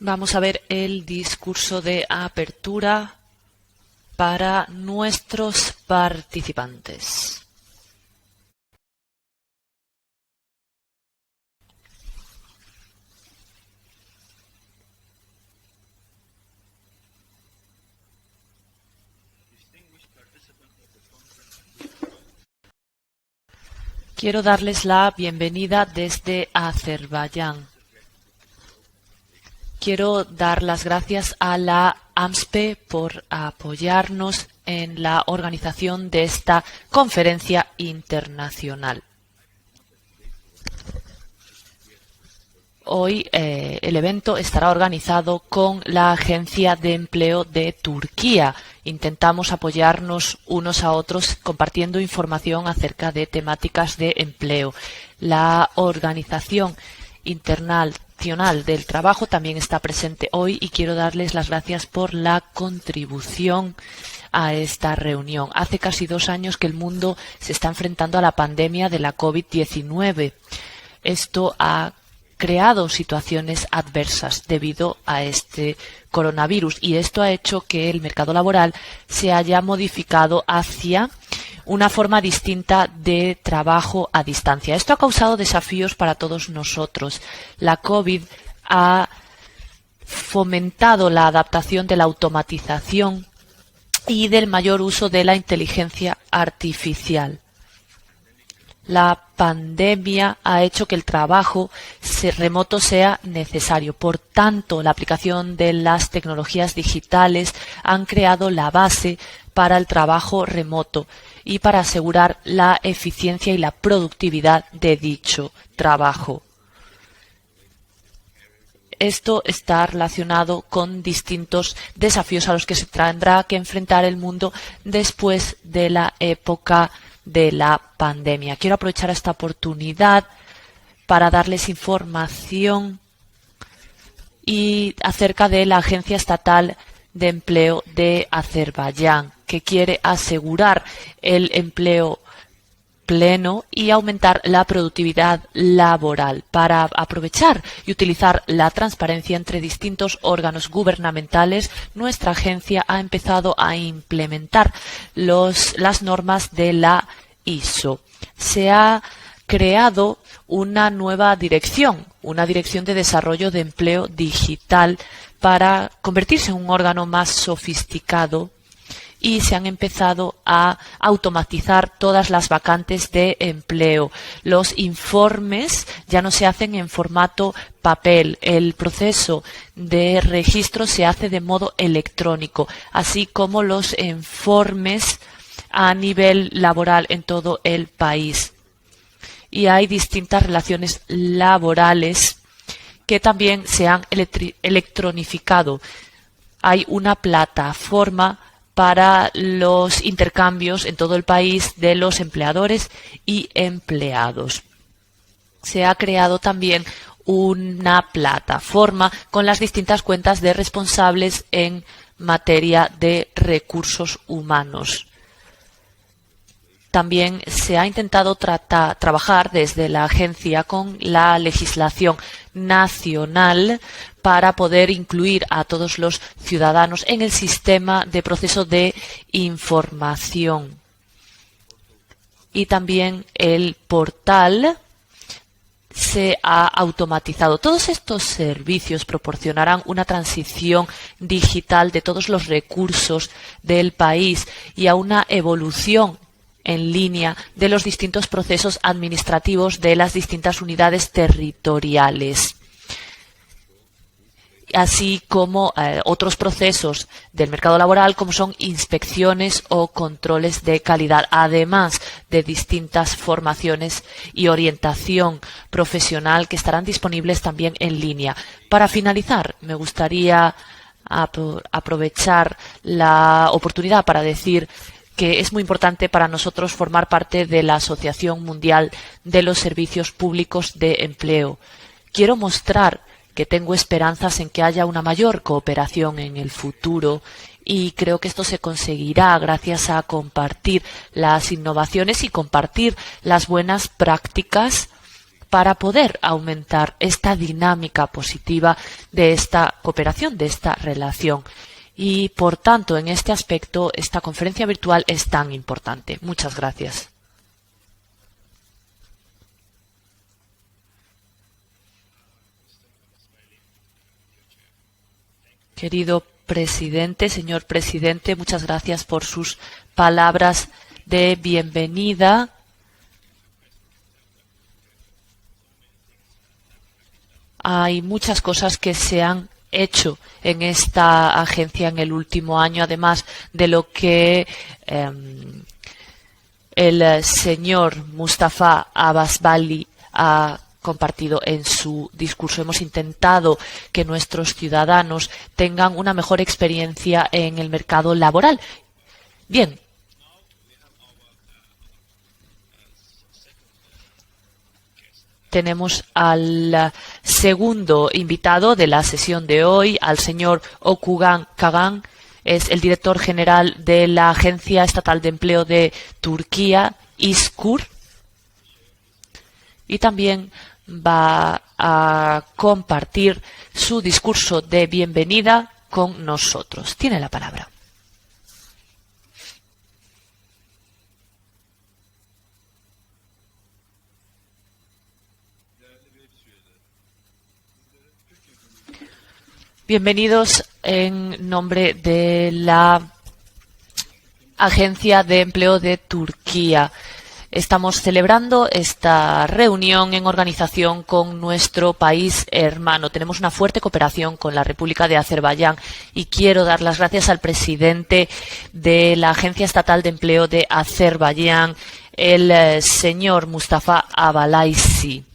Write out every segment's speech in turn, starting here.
Vamos a ver el discurso de apertura para nuestros participantes. Quiero darles la bienvenida desde Azerbaiyán. Quiero dar las gracias a la AMSPE por apoyarnos en la organización de esta conferencia internacional. Hoy el evento estará organizado con la Agencia de Empleo de Turquía. Intentamos apoyarnos unos a otros compartiendo información acerca de temáticas de empleo. La Organización Internacional del Trabajo también está presente hoy y quiero darles las gracias por la contribución a esta reunión. Hace casi 2 años que el mundo se está enfrentando a la pandemia de la COVID-19. Esto ha creado situaciones adversas debido a este coronavirus y esto ha hecho que el mercado laboral se haya modificado hacia una forma distinta de trabajo a distancia. Esto ha causado desafíos para todos nosotros. La COVID ha fomentado la adaptación de la automatización y del mayor uso de la inteligencia artificial. La pandemia ha hecho que el trabajo remoto sea necesario. Por tanto, la aplicación de las tecnologías digitales han creado la base para el trabajo remoto y para asegurar la eficiencia y la productividad de dicho trabajo. Esto está relacionado con distintos desafíos a los que se tendrá que enfrentar el mundo después de la época de la pandemia. Quiero aprovechar esta oportunidad para darles información acerca de la Agencia Estatal de Empleo de Azerbaiyán, que quiere asegurar el empleo pleno y aumentar la productividad laboral. Para aprovechar y utilizar la transparencia entre distintos órganos gubernamentales, nuestra agencia ha empezado a implementar las normas de la ISO. Se ha creado una nueva dirección, una dirección de desarrollo de empleo digital para convertirse en un órgano más sofisticado y se han empezado a automatizar todas las vacantes de empleo. Los informes ya no se hacen en formato papel. El proceso de registro se hace de modo electrónico, así como los informes a nivel laboral en todo el país. Y hay distintas relaciones laborales que también se han electronificado. Hay una plataforma para los intercambios en todo el país de los empleadores y empleados. Se ha creado también una plataforma con las distintas cuentas de responsables en materia de recursos humanos. También se ha intentado trabajar desde la agencia con la legislación nacional para poder incluir a todos los ciudadanos en el sistema de proceso de información. Y también el portal se ha automatizado. Todos estos servicios proporcionarán una transición digital de todos los recursos del país y a una evolución en línea de los distintos procesos administrativos de las distintas unidades territoriales, así como otros procesos del mercado laboral como son inspecciones o controles de calidad, además de distintas formaciones y orientación profesional que estarán disponibles también en línea. Para finalizar, me gustaría aprovechar la oportunidad para decir que es muy importante para nosotros formar parte de la Asociación Mundial de los Servicios Públicos de Empleo. Quiero mostrar que tengo esperanzas en que haya una mayor cooperación en el futuro y creo que esto se conseguirá gracias a compartir las innovaciones y compartir las buenas prácticas para poder aumentar esta dinámica positiva de esta cooperación, de esta relación. Y, por tanto, en este aspecto, esta conferencia virtual es tan importante. Muchas gracias. Querido presidente, señor presidente, muchas gracias por sus palabras de bienvenida. Hay muchas cosas que se han hecho en esta agencia en el último año, además de lo que el señor Mustafa Abbasbali ha compartido en su discurso. Hemos intentado que nuestros ciudadanos tengan una mejor experiencia en el mercado laboral. Bien. Tenemos al segundo invitado de la sesión de hoy, al señor Okugan Kagan. Es el director general de la Agencia Estatal de Empleo de Turquía, İşkur. Y también va a compartir su discurso de bienvenida con nosotros. Tiene la palabra. Bienvenidos en nombre de la Agencia de Empleo de Turquía. Estamos celebrando esta reunión en organización con nuestro país hermano. Tenemos una fuerte cooperación con la República de Azerbaiyán y quiero dar las gracias al presidente de la Agencia Estatal de Empleo de Azerbaiyán, el señor Mustafa Abalaisi.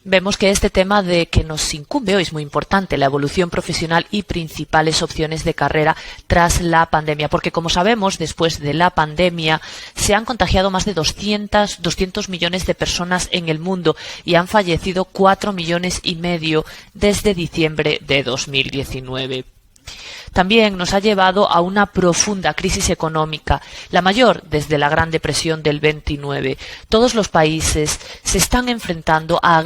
Vemos que este tema de que nos incumbe hoy es muy importante, la evolución profesional y principales opciones de carrera tras la pandemia, porque como sabemos, después de la pandemia se han contagiado más de 200 millones de personas en el mundo y han fallecido 4,5 millones desde diciembre de 2019. También nos ha llevado a una profunda crisis económica, la mayor desde la Gran Depresión del 29. Todos los países se están enfrentando a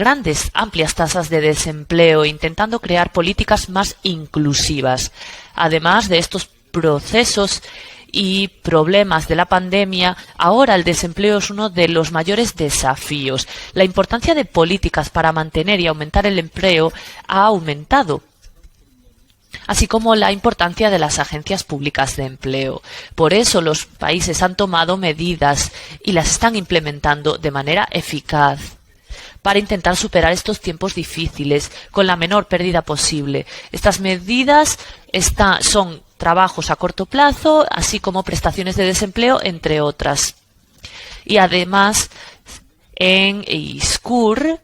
amplias tasas de desempleo, intentando crear políticas más inclusivas. Además de estos procesos y problemas de la pandemia, ahora el desempleo es uno de los mayores desafíos. La importancia de políticas para mantener y aumentar el empleo ha aumentado, así como la importancia de las agencias públicas de empleo. Por eso los países han tomado medidas y las están implementando de manera eficaz para intentar superar estos tiempos difíciles con la menor pérdida posible. Estas medidas son trabajos a corto plazo, así como prestaciones de desempleo, entre otras. Y además, en İşkur,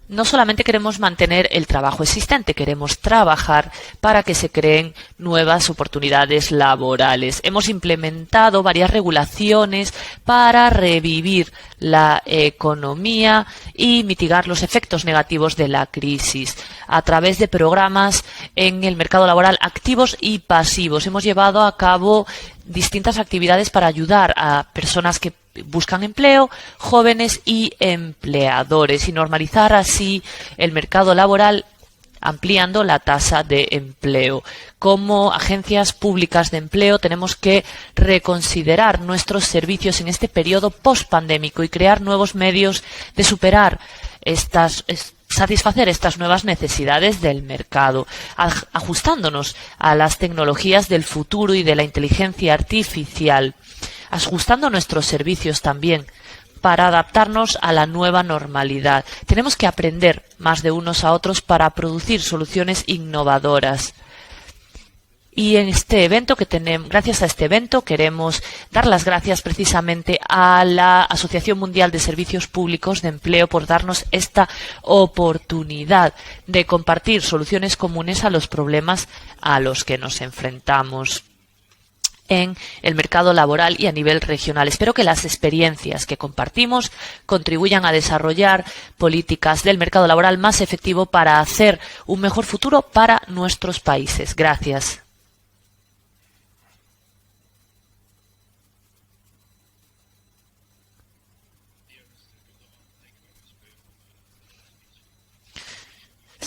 no solamente queremos mantener el trabajo existente, queremos trabajar para que se creen nuevas oportunidades laborales. Hemos implementado varias regulaciones para revivir la economía y mitigar los efectos negativos de la crisis a través de programas en el mercado laboral activos y pasivos. Hemos llevado a cabo distintas actividades para ayudar a personas que buscan empleo, jóvenes y empleadores, y normalizar así el mercado laboral, ampliando la tasa de empleo. Como agencias públicas de empleo tenemos que reconsiderar nuestros servicios en este periodo post-pandémico y crear nuevos medios de satisfacer estas nuevas necesidades del mercado, ajustándonos a las tecnologías del futuro y de la inteligencia artificial, ajustando nuestros servicios también para adaptarnos a la nueva normalidad. Tenemos que aprender más de unos a otros para producir soluciones innovadoras. Y en este evento gracias a este evento, queremos dar las gracias precisamente a la Asociación Mundial de Servicios Públicos de Empleo por darnos esta oportunidad de compartir soluciones comunes a los problemas a los que nos enfrentamos en el mercado laboral y a nivel regional. Espero que las experiencias que compartimos contribuyan a desarrollar políticas del mercado laboral más efectivo para hacer un mejor futuro para nuestros países. Gracias.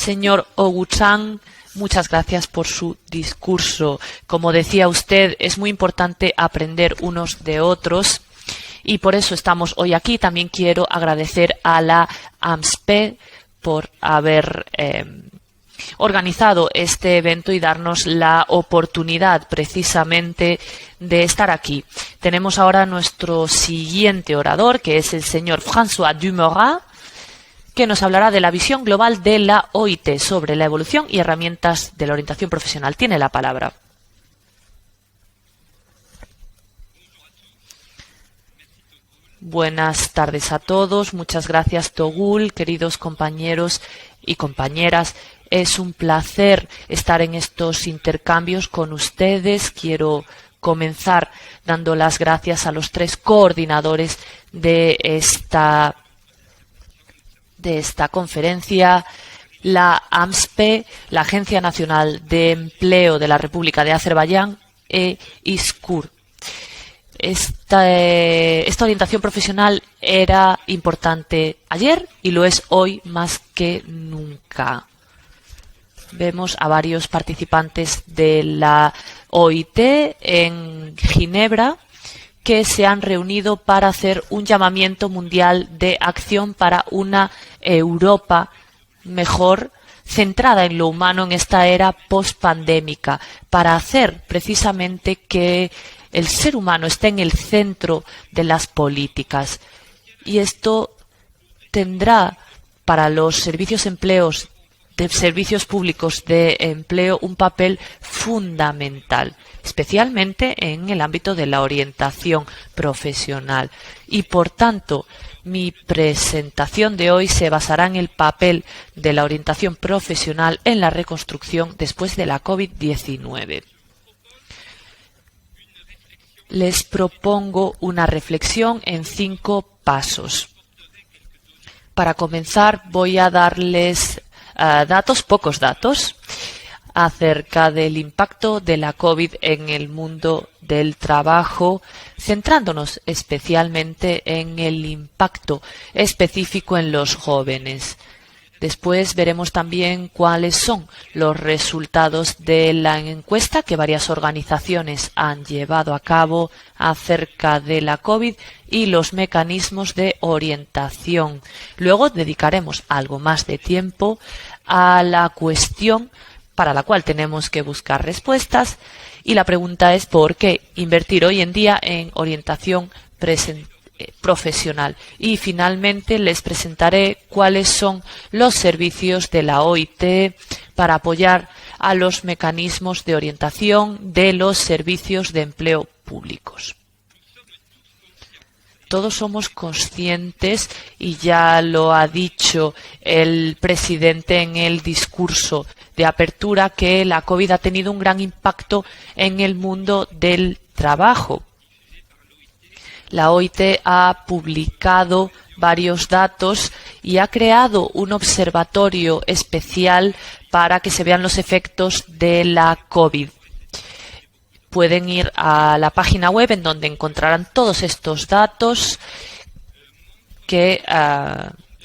Señor Oguchan, muchas gracias por su discurso. Como decía usted, es muy importante aprender unos de otros y por eso estamos hoy aquí. También quiero agradecer a la AMSPE por haber organizado este evento y darnos la oportunidad precisamente de estar aquí. Tenemos ahora nuestro siguiente orador, que es el señor François Dumorat, que nos hablará de la visión global de la OIT sobre la evolución y herramientas de la orientación profesional. Tiene la palabra. Buenas tardes a todos. Muchas gracias, Togul, queridos compañeros y compañeras. Es un placer estar en estos intercambios con ustedes. Quiero comenzar dando las gracias a los 3 coordinadores de esta conferencia, la AMSPE, la Agencia Nacional de Empleo de la República de Azerbaiyán e ISKUR. Esta orientación profesional era importante ayer y lo es hoy más que nunca. Vemos a varios participantes de la OIT en Ginebra que se han reunido para hacer un llamamiento mundial de acción para una Europa mejor, centrada en lo humano en esta era post-pandémica, para hacer precisamente que el ser humano esté en el centro de las políticas. Y esto tendrá para los servicios públicos de empleo un papel fundamental, especialmente en el ámbito de la orientación profesional. Y por tanto, mi presentación de hoy se basará en el papel de la orientación profesional en la reconstrucción después de la COVID-19. Les propongo una reflexión en 5 pasos. Para comenzar, voy a darles pocos datos, acerca del impacto de la COVID en el mundo del trabajo, centrándonos especialmente en el impacto específico en los jóvenes. Después veremos también cuáles son los resultados de la encuesta que varias organizaciones han llevado a cabo acerca de la COVID y los mecanismos de orientación. Luego dedicaremos algo más de tiempo a la cuestión para la cual tenemos que buscar respuestas y la pregunta es ¿por qué invertir hoy en día en orientación profesional? Y finalmente les presentaré cuáles son los servicios de la OIT para apoyar a los mecanismos de orientación de los servicios de empleo públicos. Todos somos conscientes, y ya lo ha dicho el presidente en el discurso de apertura, que la COVID ha tenido un gran impacto en el mundo del trabajo. La OIT ha publicado varios datos y ha creado un observatorio especial para que se vean los efectos de la COVID. Pueden ir a la página web en donde encontrarán todos estos datos que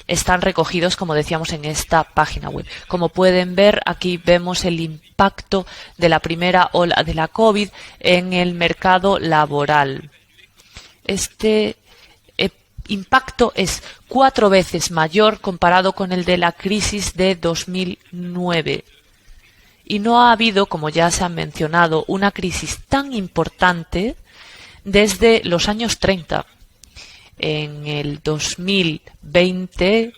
están recogidos, como decíamos, en esta página web. Como pueden ver, aquí vemos el impacto de la primera ola de la COVID en el mercado laboral. Este impacto es 4 veces mayor comparado con el de la crisis de 2009. Y no ha habido, como ya se ha mencionado, una crisis tan importante desde los años 30. En el 2020,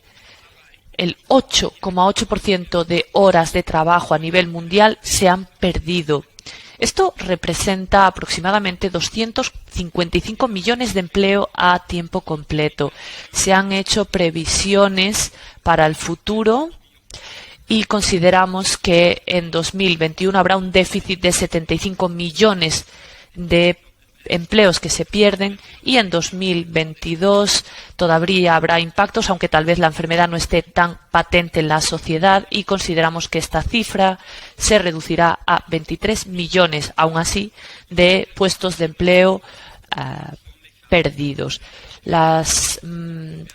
el 8,8% de horas de trabajo a nivel mundial se han perdido. Esto representa aproximadamente 255 millones de empleo a tiempo completo. Se han hecho previsiones para el futuro y consideramos que en 2021 habrá un déficit de 75 millones de empleos que se pierden y en 2022 todavía habrá impactos, aunque tal vez la enfermedad no esté tan patente en la sociedad, y consideramos que esta cifra se reducirá a 23 millones, aún así, de puestos de empleo perdidos. Las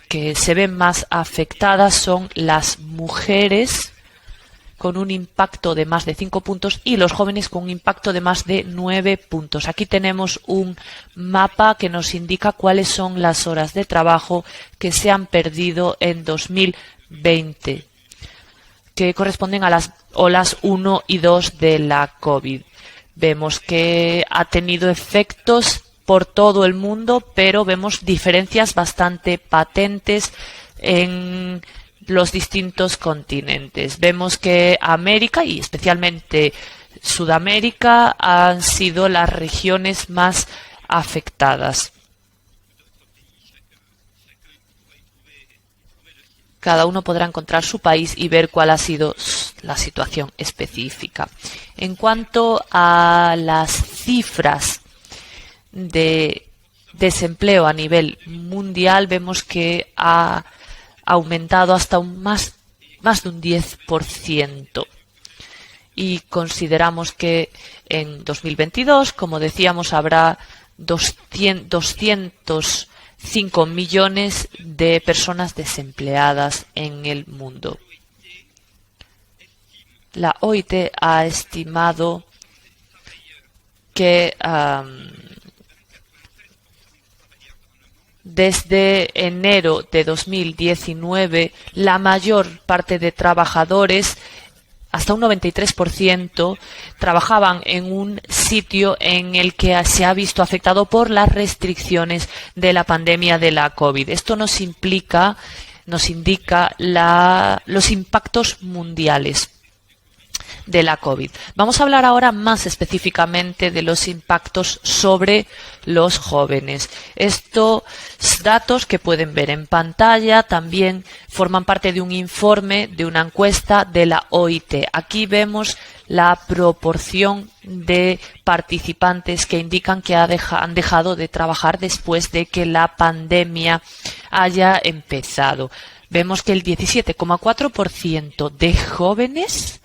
que se ven más afectadas son las mujeres, con un impacto de más de 5 puntos y los jóvenes con un impacto de más de 9 puntos. Aquí tenemos un mapa que nos indica cuáles son las horas de trabajo que se han perdido en 2020, que corresponden a las olas 1 y 2 de la COVID. Vemos que ha tenido efectos por todo el mundo, pero vemos diferencias bastante patentes en los distintos continentes. Vemos que América y especialmente Sudamérica han sido las regiones más afectadas. Cada uno podrá encontrar su país y ver cuál ha sido la situación específica. En cuanto a las cifras de desempleo a nivel mundial, vemos que ha aumentado hasta más de un 10%. Y consideramos que en 2022, como decíamos, habrá 205 millones de personas desempleadas en el mundo. La OIT ha estimado que desde enero de 2019 la mayor parte de trabajadores, hasta un 93%, trabajaban en un sitio en el que se ha visto afectado por las restricciones de la pandemia de la COVID. Esto nos indica los impactos mundiales de la COVID. Vamos a hablar ahora más específicamente de los impactos sobre los jóvenes. Estos datos que pueden ver en pantalla también forman parte de un informe, de una encuesta de la OIT. Aquí vemos la proporción de participantes que indican que han dejado de trabajar después de que la pandemia haya empezado. Vemos que el 17,4% de jóvenes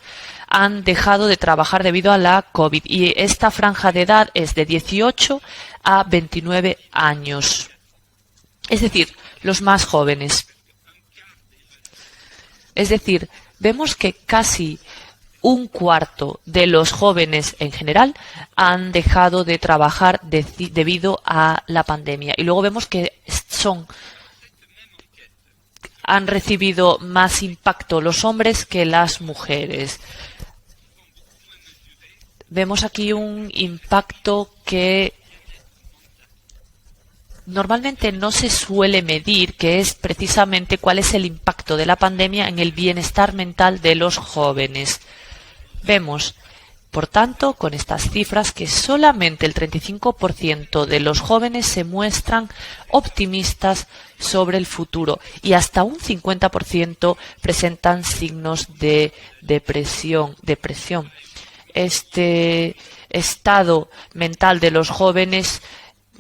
han dejado de trabajar debido a la COVID y esta franja de edad es de 18 a 29 años. Es decir, los más jóvenes. Es decir, vemos que casi un cuarto de los jóvenes en general han dejado de trabajar debido a la pandemia. Y luego vemos que han recibido más impacto los hombres que las mujeres. Vemos aquí un impacto que normalmente no se suele medir, que es precisamente cuál es el impacto de la pandemia en el bienestar mental de los jóvenes. Vemos, por tanto, con estas cifras que solamente el 35% de los jóvenes se muestran optimistas sobre el futuro y hasta un 50% presentan signos de depresión. Este estado mental de los jóvenes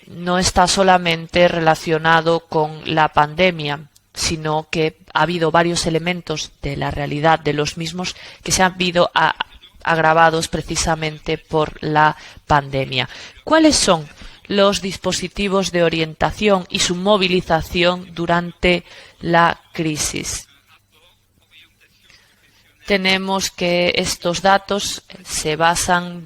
no está solamente relacionado con la pandemia, sino que ha habido varios elementos de la realidad de los mismos que se han visto agravados precisamente por la pandemia. ¿Cuáles son los dispositivos de orientación y su movilización durante la crisis? Tenemos que estos datos se basan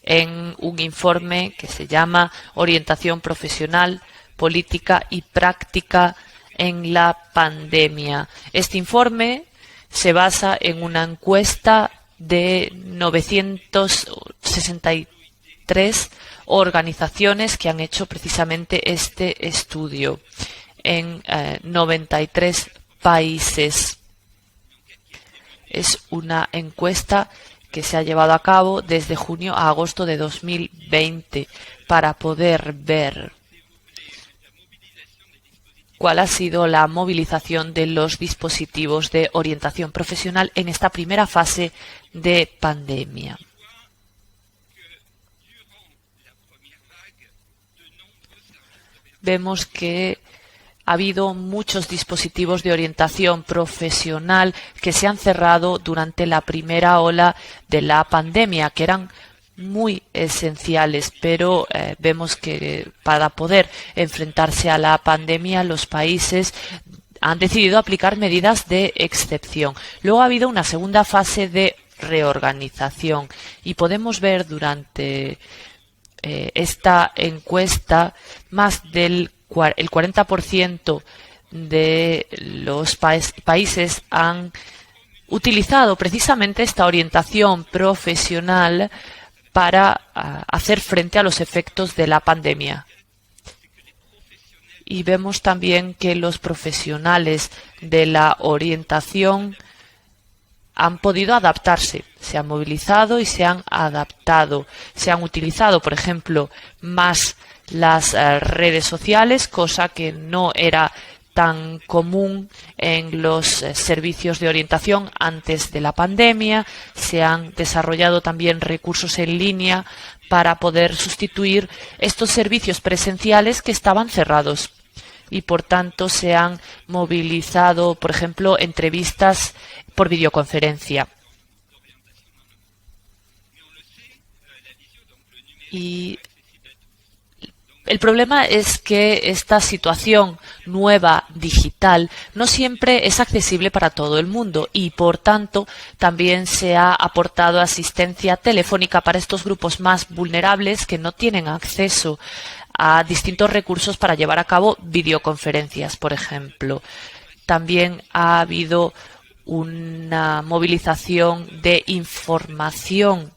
en un informe que se llama Orientación Profesional, Política y Práctica en la Pandemia. Este informe se basa en una encuesta de 963 organizaciones que han hecho precisamente este estudio en 93 países. Es una encuesta que se ha llevado a cabo desde junio a agosto de 2020 para poder ver cuál ha sido la movilización de los dispositivos de orientación profesional en esta primera fase de pandemia. Vemos que ha habido muchos dispositivos de orientación profesional que se han cerrado durante la primera ola de la pandemia, que eran muy esenciales, pero vemos que para poder enfrentarse a la pandemia los países han decidido aplicar medidas de excepción. Luego ha habido una segunda fase de reorganización y podemos ver durante esta encuesta más del el 40% de los países han utilizado precisamente esta orientación profesional para hacer frente a los efectos de la pandemia. Y vemos también que los profesionales de la orientación han podido adaptarse, se han movilizado y se han adaptado. Se han utilizado, por ejemplo, más las redes sociales, cosa que no era tan común en los servicios de orientación antes de la pandemia. Se han desarrollado también recursos en línea para poder sustituir estos servicios presenciales que estaban cerrados. Y por tanto se han movilizado, por ejemplo, entrevistas por videoconferencia. Y el problema es que esta situación nueva digital no siempre es accesible para todo el mundo y por tanto también se ha aportado asistencia telefónica para estos grupos más vulnerables que no tienen acceso a distintos recursos para llevar a cabo videoconferencias, por ejemplo. También ha habido una movilización de información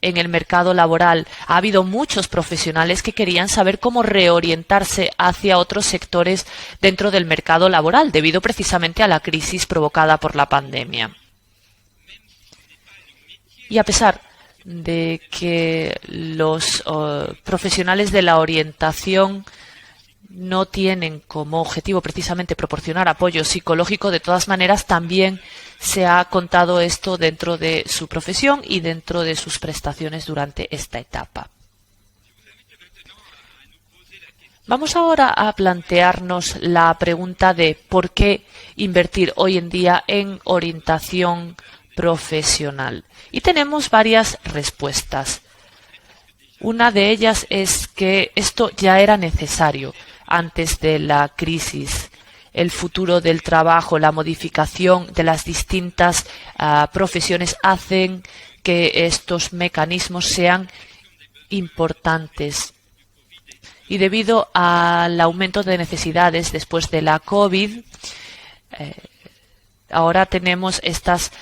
en el mercado laboral. Ha habido muchos profesionales que querían saber cómo reorientarse hacia otros sectores dentro del mercado laboral, debido precisamente a la crisis provocada por la pandemia. Y a pesar de que los profesionales de la orientación no tienen como objetivo precisamente proporcionar apoyo psicológico, de todas maneras también se ha contado esto dentro de su profesión y dentro de sus prestaciones durante esta etapa. Vamos ahora a plantearnos la pregunta de por qué invertir hoy en día en orientación profesional. Y tenemos varias respuestas. Una de ellas es que esto ya era necesario antes de la crisis. El futuro del trabajo, la modificación de las distintas profesiones hacen que estos mecanismos sean importantes. Y debido al aumento de necesidades después de la COVID, ahora tenemos estas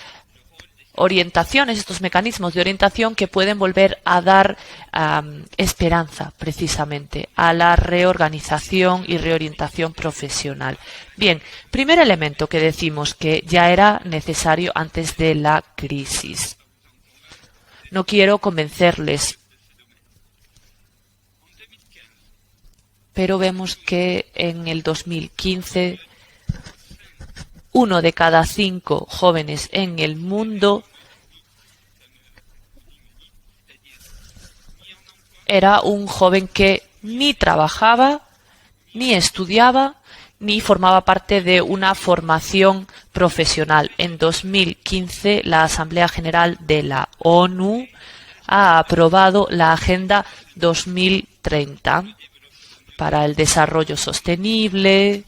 orientaciones, estos mecanismos de orientación que pueden volver a dar esperanza precisamente a la reorganización y reorientación profesional. Bien, primer elemento que decimos que ya era necesario antes de la crisis. No quiero convencerles, pero vemos que en el 2015 1 de cada 5 jóvenes en el mundo era un joven que ni trabajaba, ni estudiaba, ni formaba parte de una formación profesional. En 2015, la Asamblea General de la ONU ha aprobado la Agenda 2030 para el desarrollo sostenible,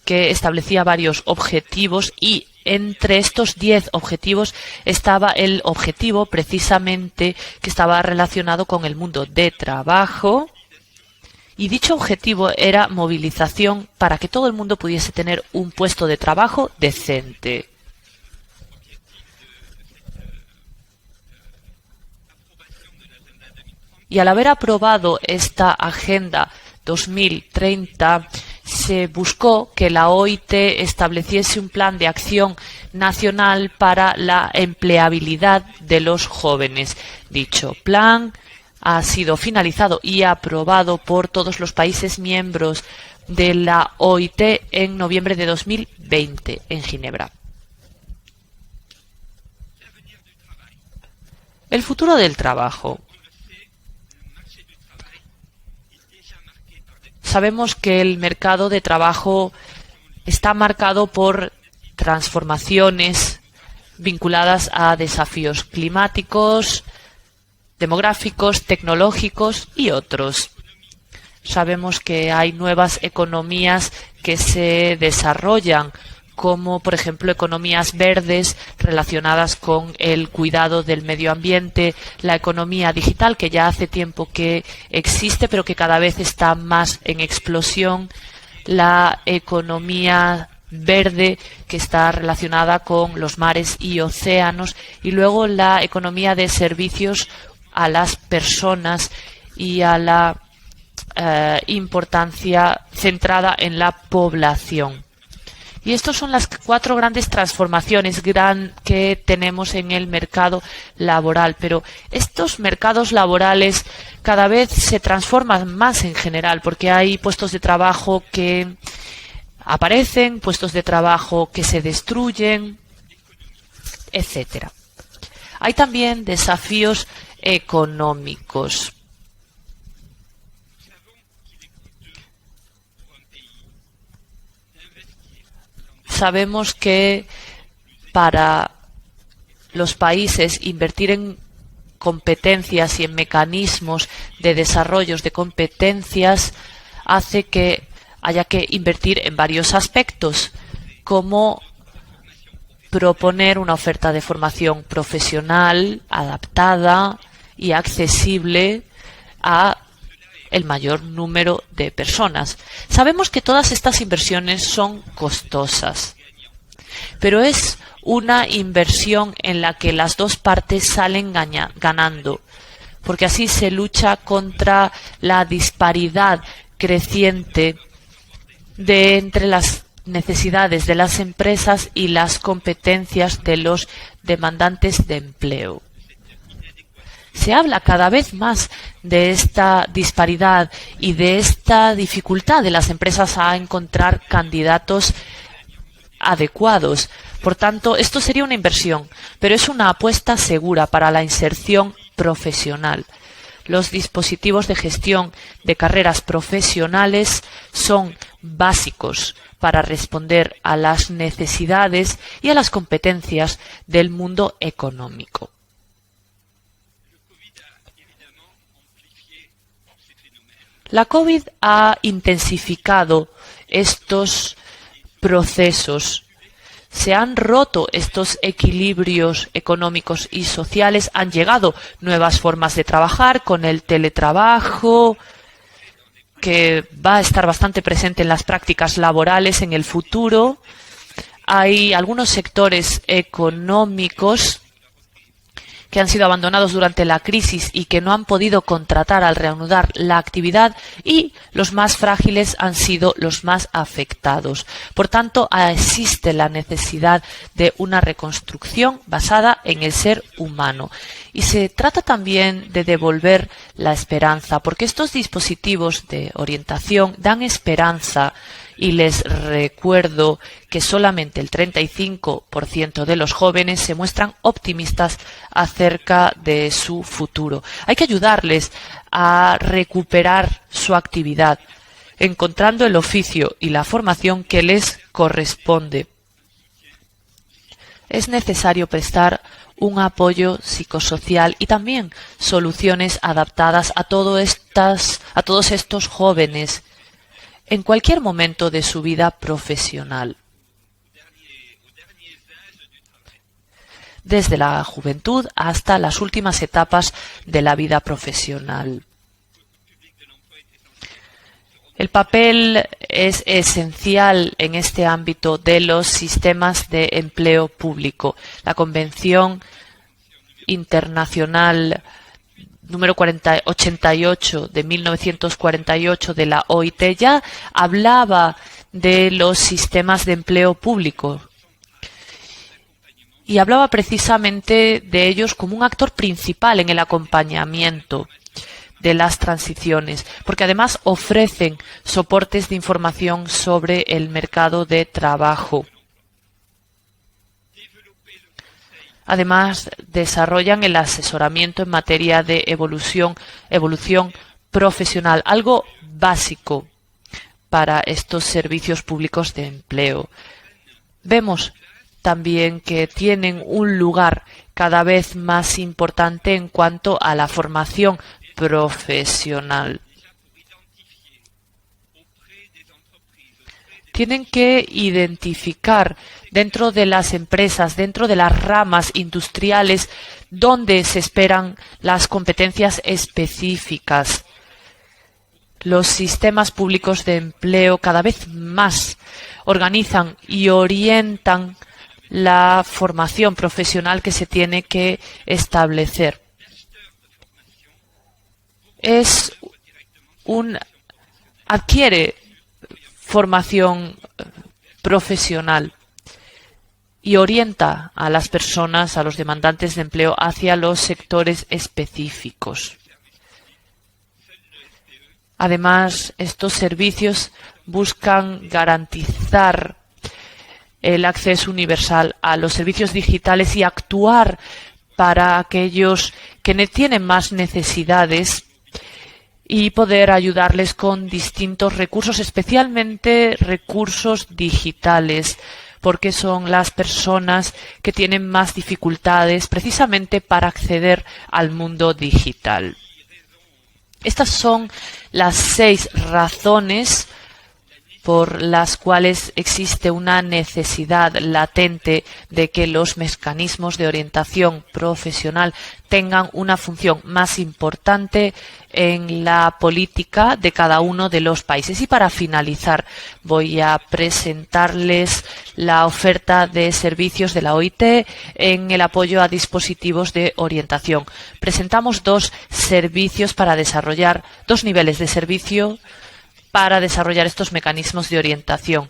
que establecía varios objetivos y entre estos 10 objetivos estaba el objetivo precisamente que estaba relacionado con el mundo de trabajo, y dicho objetivo era movilización para que todo el mundo pudiese tener un puesto de trabajo decente. Y al haber aprobado esta Agenda 2030, se buscó que la OIT estableciese un plan de acción nacional para la empleabilidad de los jóvenes. Dicho plan ha sido finalizado y aprobado por todos los países miembros de la OIT en noviembre de 2020 en Ginebra. El futuro del trabajo. Sabemos que el mercado de trabajo está marcado por transformaciones vinculadas a desafíos climáticos, demográficos, tecnológicos y otros. Sabemos que hay nuevas economías que se desarrollan, como por ejemplo economías verdes relacionadas con el cuidado del medio ambiente, la economía digital, que ya hace tiempo que existe pero que cada vez está más en explosión, la economía verde, que está relacionada con los mares y océanos, y luego la economía de servicios a las personas y a la importancia centrada en la población. Y estas son las 4 grandes transformaciones que tenemos en el mercado laboral. Pero estos mercados laborales cada vez se transforman más en general, porque hay puestos de trabajo que aparecen, puestos de trabajo que se destruyen, etcétera. Hay también desafíos económicos. Sabemos que para los países invertir en competencias y en mecanismos de desarrollos de competencias hace que haya que invertir en varios aspectos, como proponer una oferta de formación profesional adaptada y accesible a el mayor número de personas. Sabemos que todas estas inversiones son costosas, pero es una inversión en la que las dos partes salen ganando, porque así se lucha contra la disparidad creciente entre las necesidades de las empresas y las competencias de los demandantes de empleo. Se habla cada vez más de esta disparidad y de esta dificultad de las empresas a encontrar candidatos adecuados. Por tanto, esto sería una inversión, pero es una apuesta segura para la inserción profesional. Los dispositivos de gestión de carreras profesionales son básicos para responder a las necesidades y a las competencias del mundo económico. La COVID ha intensificado estos procesos. Se han roto estos equilibrios económicos y sociales, han llegado nuevas formas de trabajar con el teletrabajo, que va a estar bastante presente en las prácticas laborales en el futuro. Hay algunos sectores económicos que han sido abandonados durante la crisis y que no han podido contratar al reanudar la actividad, y los más frágiles han sido los más afectados. Por tanto, existe la necesidad de una reconstrucción basada en el ser humano. Y se trata también de devolver la esperanza, porque estos dispositivos de orientación dan esperanza. Y les recuerdo que solamente el 35% de los jóvenes se muestran optimistas acerca de su futuro. Hay que ayudarles a recuperar su actividad, encontrando el oficio y la formación que les corresponde. Es necesario prestar un apoyo psicosocial y también soluciones adaptadas a todos estos jóvenes en cualquier momento de su vida profesional, desde la juventud hasta las últimas etapas de la vida profesional. El papel es esencial en este ámbito de los sistemas de empleo público. La Convención Internacional número 88 de 1948 de la OIT ya hablaba de los sistemas de empleo público y hablaba precisamente de ellos como un actor principal en el acompañamiento de las transiciones, porque además ofrecen soportes de información sobre el mercado de trabajo. Además, desarrollan el asesoramiento en materia de evolución profesional, algo básico para estos servicios públicos de empleo. Vemos también que tienen un lugar cada vez más importante en cuanto a la formación profesional. tienen que identificar dentro de las empresas, dentro de las ramas industriales, dónde se esperan las competencias específicas. Los sistemas públicos de empleo cada vez más organizan y orientan la formación profesional que se tiene que establecer. Adquiere formación profesional y orienta a las personas, a los demandantes de empleo, hacia los sectores específicos. Además, estos servicios buscan garantizar el acceso universal a los servicios digitales y actuar para aquellos que tienen más necesidades y poder ayudarles con distintos recursos, especialmente recursos digitales, porque son las personas que tienen más dificultades precisamente para acceder al mundo digital. Estas son las 6 razones por las cuales existe una necesidad latente de que los mecanismos de orientación profesional tengan una función más importante en la política de cada uno de los países. Y para finalizar, voy a presentarles la oferta de servicios de la OIT en el apoyo a dispositivos de orientación. Presentamos 2 servicios para desarrollar, 2 niveles de servicio para desarrollar estos mecanismos de orientación.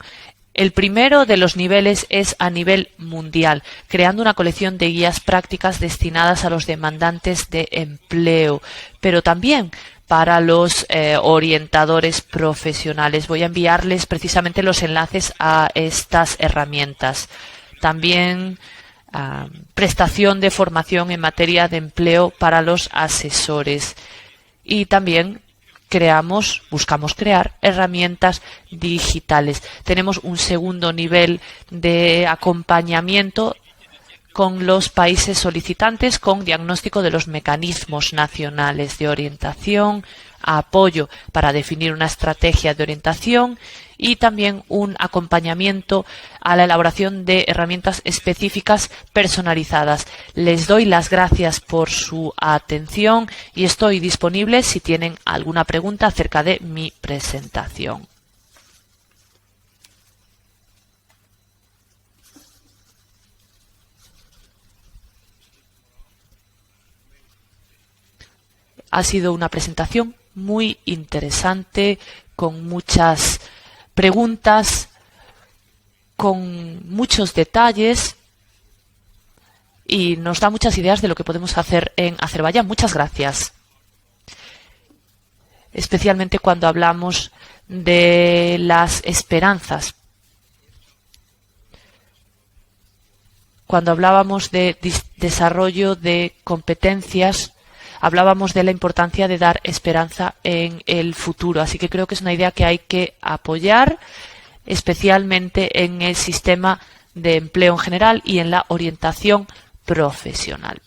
El primero de los niveles es a nivel mundial, creando una colección de guías prácticas destinadas a los demandantes de empleo, pero también para los orientadores profesionales. Voy a enviarles precisamente los enlaces a estas herramientas. También prestación de formación en materia de empleo para los asesores. Y también buscamos crear herramientas digitales. Tenemos un segundo nivel de acompañamiento con los países solicitantes con diagnóstico de los mecanismos nacionales de orientación, apoyo para definir una estrategia de orientación y también un acompañamiento a la elaboración de herramientas específicas personalizadas. Les doy las gracias por su atención y estoy disponible si tienen alguna pregunta acerca de mi presentación. Ha sido una presentación muy interesante, con muchas preguntas, con muchos detalles y nos da muchas ideas de lo que podemos hacer en Azerbaiyán. Muchas gracias. Especialmente cuando hablamos de las esperanzas. Cuando hablábamos de desarrollo de competencias, hablábamos de la importancia de dar esperanza en el futuro. Así que creo que es una idea que hay que apoyar, especialmente en el sistema de empleo en general y en la orientación profesional.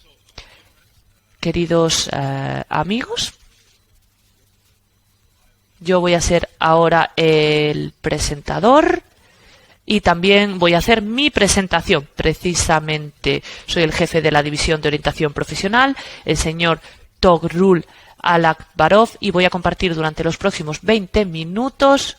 Queridos amigos, yo voy a ser ahora el presentador y también voy a hacer mi presentación. Precisamente soy el jefe de la División de Orientación Profesional, el señor Togrul Alakbarov, y voy a compartir durante los próximos 20 minutos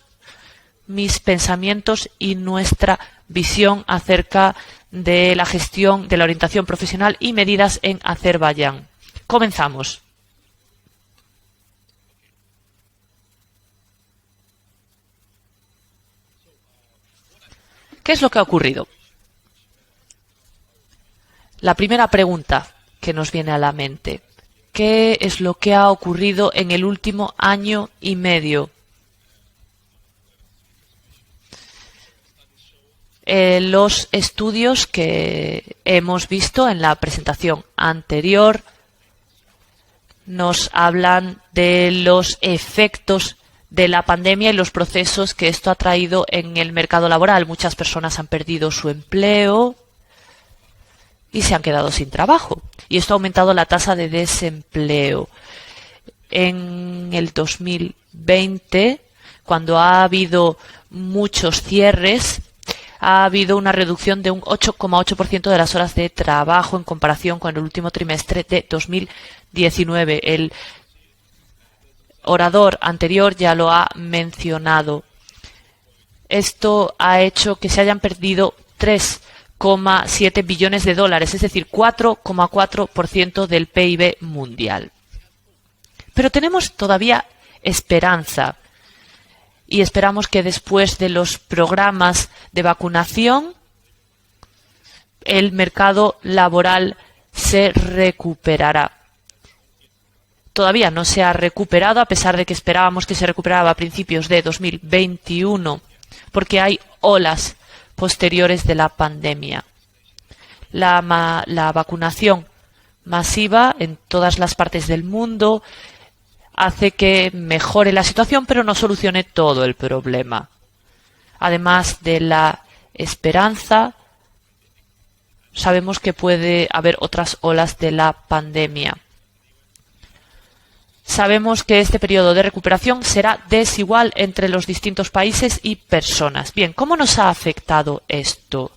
mis pensamientos y nuestra visión acerca de la gestión de la orientación profesional y medidas en Azerbaiyán. Comenzamos. ¿Qué es lo que ha ocurrido? La primera pregunta que nos viene a la mente. ¿Qué es lo que ha ocurrido en el último año y medio? Los estudios que hemos visto en la presentación anterior nos hablan de los efectos de la pandemia y los procesos que esto ha traído en el mercado laboral. Muchas personas han perdido su empleo y se han quedado sin trabajo. Y esto ha aumentado la tasa de desempleo. En el 2020, cuando ha habido muchos cierres, ha habido una reducción de un 8,8% de las horas de trabajo en comparación con el último trimestre de 2019. El orador anterior ya lo ha mencionado. Esto ha hecho que se hayan perdido 3,7 billones de dólares, es decir, 4,4% del PIB mundial. Pero tenemos todavía esperanza y esperamos que después de los programas de vacunación el mercado laboral se recuperará. Todavía no se ha recuperado, a pesar de que esperábamos que se recuperara a principios de 2021, porque hay olas posteriores de la pandemia. La vacunación masiva en todas las partes del mundo hace que mejore la situación, pero no solucione todo el problema. Además de la esperanza, sabemos que puede haber otras olas de la pandemia. Sabemos que este periodo de recuperación será desigual entre los distintos países y personas. Bien, ¿cómo nos ha afectado esto?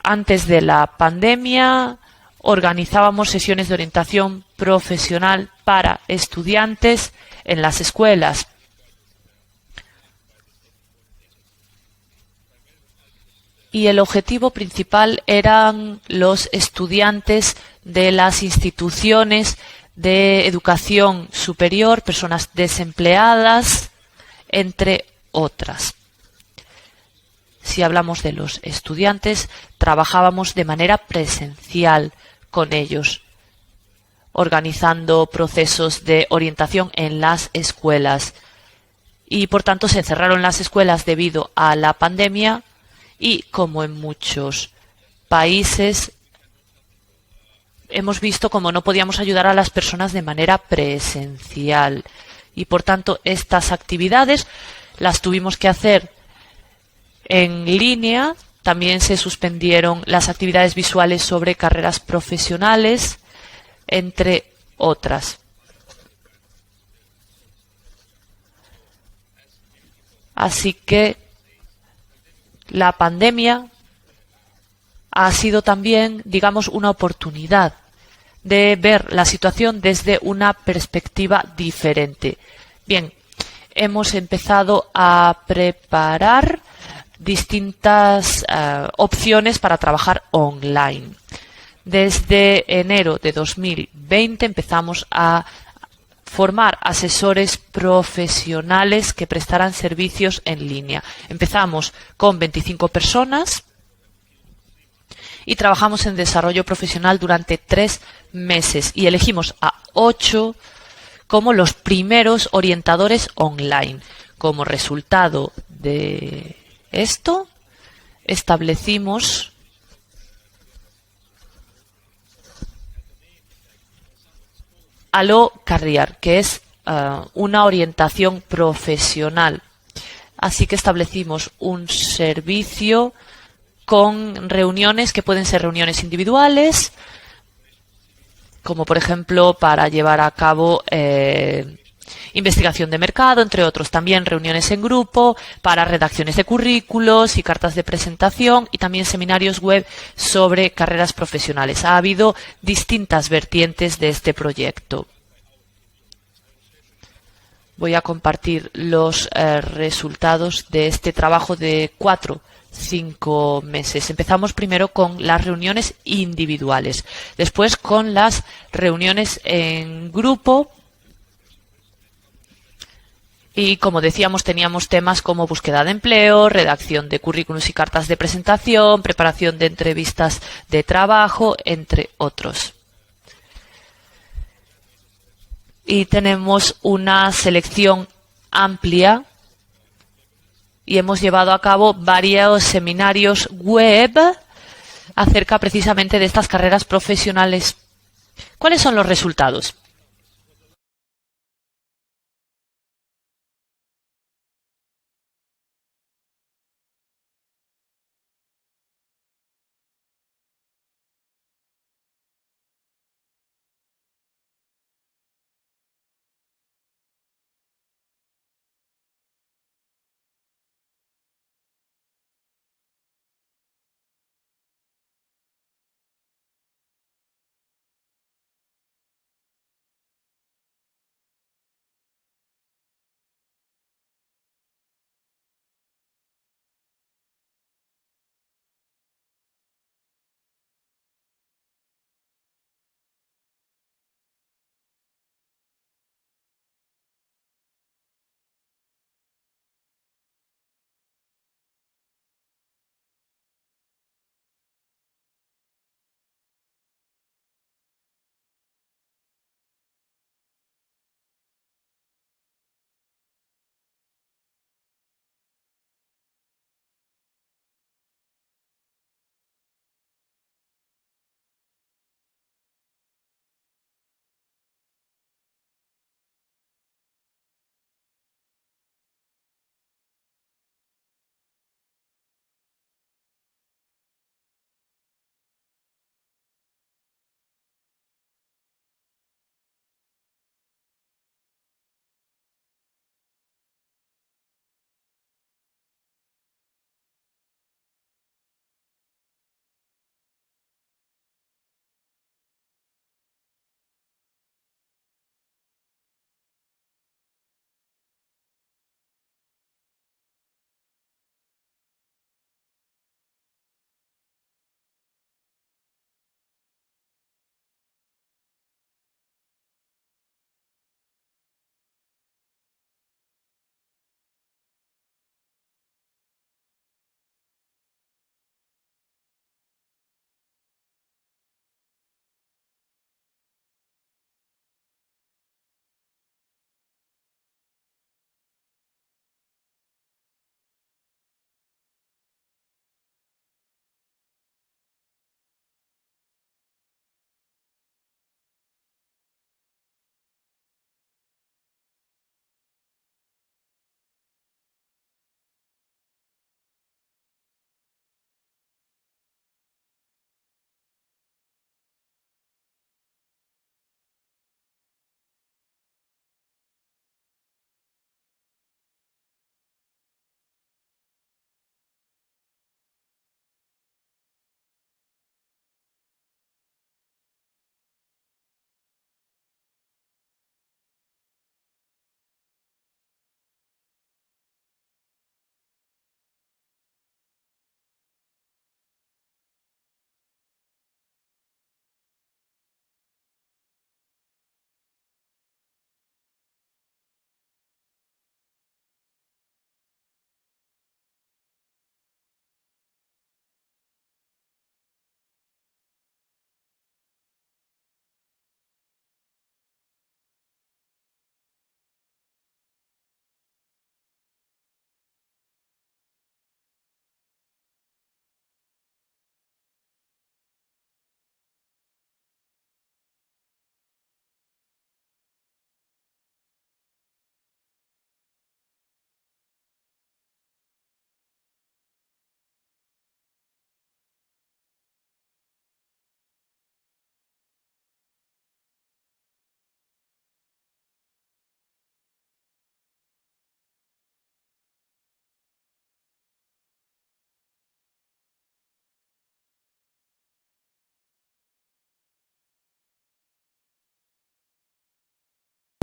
Antes de la pandemia organizábamos sesiones de orientación profesional para estudiantes en las escuelas. Y el objetivo principal eran los estudiantes de las instituciones de educación superior, personas desempleadas, entre otras. Si hablamos de los estudiantes, trabajábamos de manera presencial con ellos, organizando procesos de orientación en las escuelas. Y por tanto se cerraron las escuelas debido a la pandemia y, como en muchos países, hemos visto cómo no podíamos ayudar a las personas de manera presencial. Y por tanto estas actividades las tuvimos que hacer en línea. También se suspendieron las actividades visuales sobre carreras profesionales, entre otras. Así que la pandemia ha sido también, digamos, una oportunidad de ver la situación desde una perspectiva diferente. Bien, hemos empezado a preparar distintas opciones para trabajar online. Desde enero de 2020 empezamos a formar asesores profesionales que prestarán servicios en línea. Empezamos con 25 personas y trabajamos en desarrollo profesional durante 3 meses y elegimos a 8 como los primeros orientadores online. Como resultado de esto, establecimos Allo Career, que es una orientación profesional. Así que establecimos un servicio con reuniones que pueden ser reuniones individuales, como por ejemplo para llevar a cabo investigación de mercado, entre otros. También reuniones en grupo para redacciones de currículos y cartas de presentación, y también seminarios web sobre carreras profesionales. Ha habido distintas vertientes de este proyecto. Voy a compartir los resultados de este trabajo de 4-5 meses. Empezamos primero con las reuniones individuales, después con las reuniones en grupo. Y como decíamos, teníamos temas como búsqueda de empleo, redacción de currículums y cartas de presentación, preparación de entrevistas de trabajo, entre otros. Y tenemos una selección amplia y hemos llevado a cabo varios seminarios web acerca precisamente de estas carreras profesionales. ¿Cuáles son los resultados?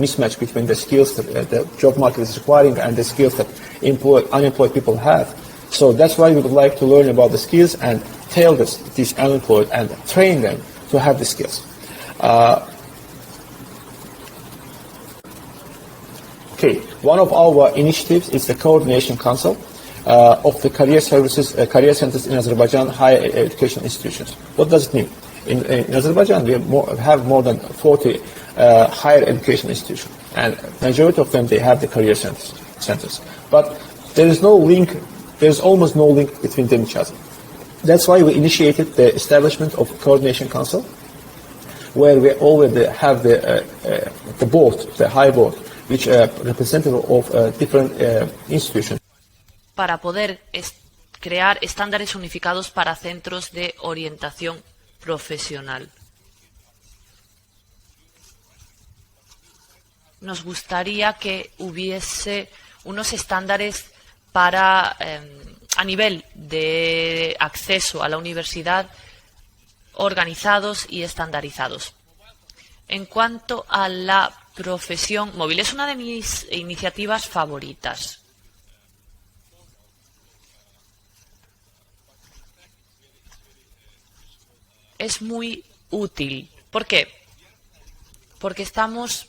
mismatch between the skills that the job market is requiring and the skills that unemployed people have. So that's why we would like to learn about the skills and tell these unemployed and train them to have the skills. Okay, one of our initiatives is the Coordination Council of the career career centers in Azerbaijan higher education institutions. What does it mean? In Azerbaijan, we have more than 40 higher education institutions, and majority of them, they have the career centers. But there is no link, there's almost no link between them each other. That's why we initiated the establishment of Coordination Council, where we already have the board, the high board, which are representative of different institutions. Para poder crear estándares unificados para centros de orientación profesional. Nos gustaría que hubiese unos estándares para a nivel de acceso a la universidad organizados y estandarizados. En cuanto a la profesión móvil, es una de mis iniciativas favoritas. Es muy útil. ¿Por qué? Porque estamos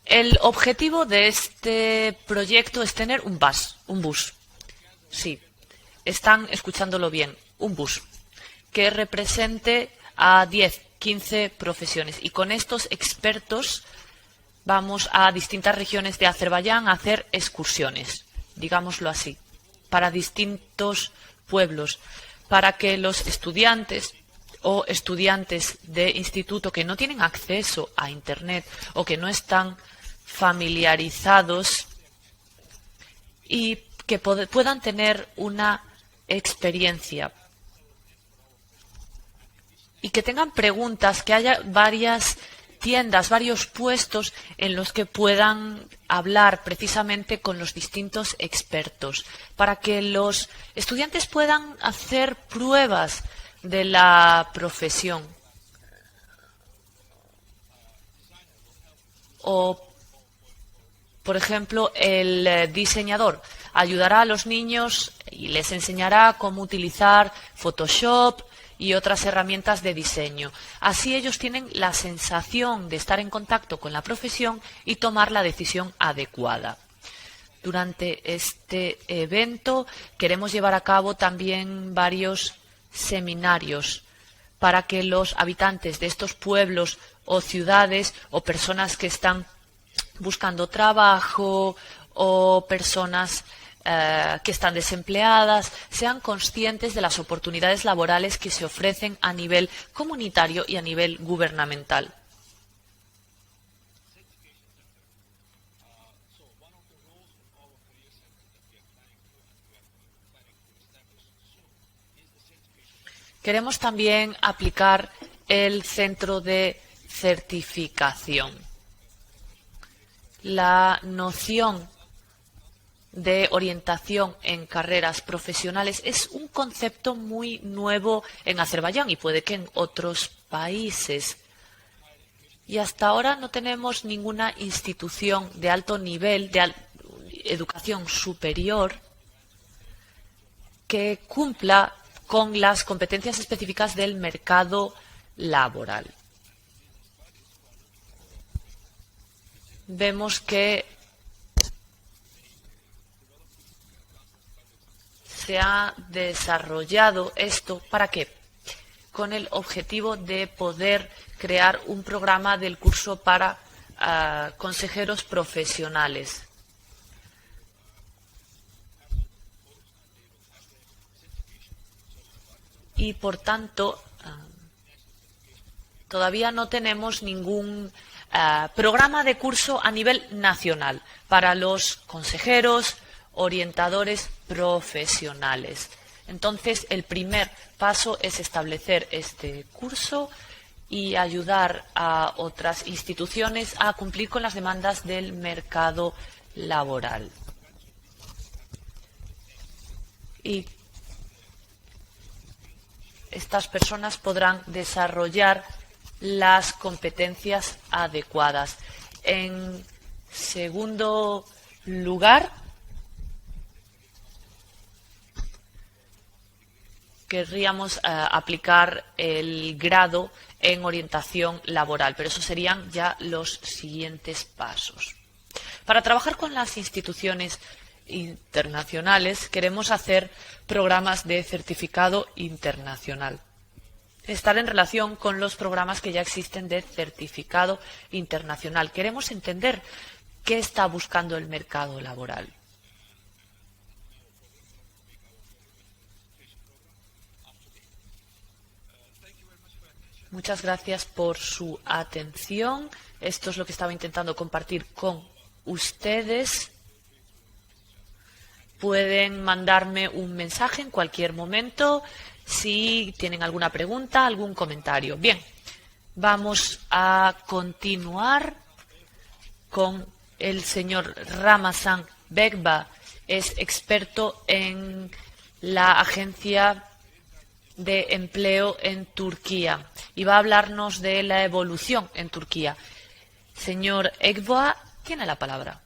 el objetivo de este proyecto es tener un bus. Sí, están escuchándolo bien, un bus que represente a 10, 15 profesiones. Y con estos expertos vamos a distintas regiones de Azerbaiyán a hacer excursiones, digámoslo así, para distintos pueblos, para que los estudiantes o estudiantes de instituto que no tienen acceso a Internet o que no están familiarizados y que puedan tener una experiencia y que tengan preguntas, que haya varias tiendas, varios puestos en los que puedan hablar precisamente con los distintos expertos, para que los estudiantes puedan hacer pruebas de la profesión. O, por ejemplo, el diseñador ayudará a los niños y les enseñará cómo utilizar Photoshop y otras herramientas de diseño. Así ellos tienen la sensación de estar en contacto con la profesión y tomar la decisión adecuada. Durante este evento queremos llevar a cabo también varios seminarios para que los habitantes de estos pueblos o ciudades o personas que están buscando trabajo o personas que están desempleadas sean conscientes de las oportunidades laborales que se ofrecen a nivel comunitario y a nivel gubernamental. Queremos también aplicar el centro de certificación. La noción de orientación en carreras profesionales es un concepto muy nuevo en Azerbaiyán y puede que en otros países. Y hasta ahora no tenemos ninguna institución de alto nivel de educación superior que cumpla con las competencias específicas del mercado laboral. Vemos que se ha desarrollado esto, ¿para qué? Con el objetivo de poder crear un programa del curso para consejeros profesionales. Y por tanto, todavía no tenemos ningún programa de curso a nivel nacional para los consejeros, orientadores profesionales. Entonces, el primer paso es establecer este curso y ayudar a otras instituciones a cumplir con las demandas del mercado laboral. Y estas personas podrán desarrollar las competencias adecuadas. En segundo lugar, querríamos aplicar el grado en orientación laboral, pero esos serían ya los siguientes pasos. Para trabajar con las instituciones internacionales, queremos hacer programas de certificado internacional. Estar en relación con los programas que ya existen de certificado internacional. Queremos entender qué está buscando el mercado laboral. Muchas gracias por su atención. Esto es lo que estaba intentando compartir con ustedes. Pueden mandarme un mensaje en cualquier momento si tienen alguna pregunta, algún comentario. Bien, vamos a continuar con el señor Ramazan Bekba. Es experto en la agencia de empleo en Turquía y va a hablarnos de la evolución en Turquía. Señor Ekboğa, tiene la palabra.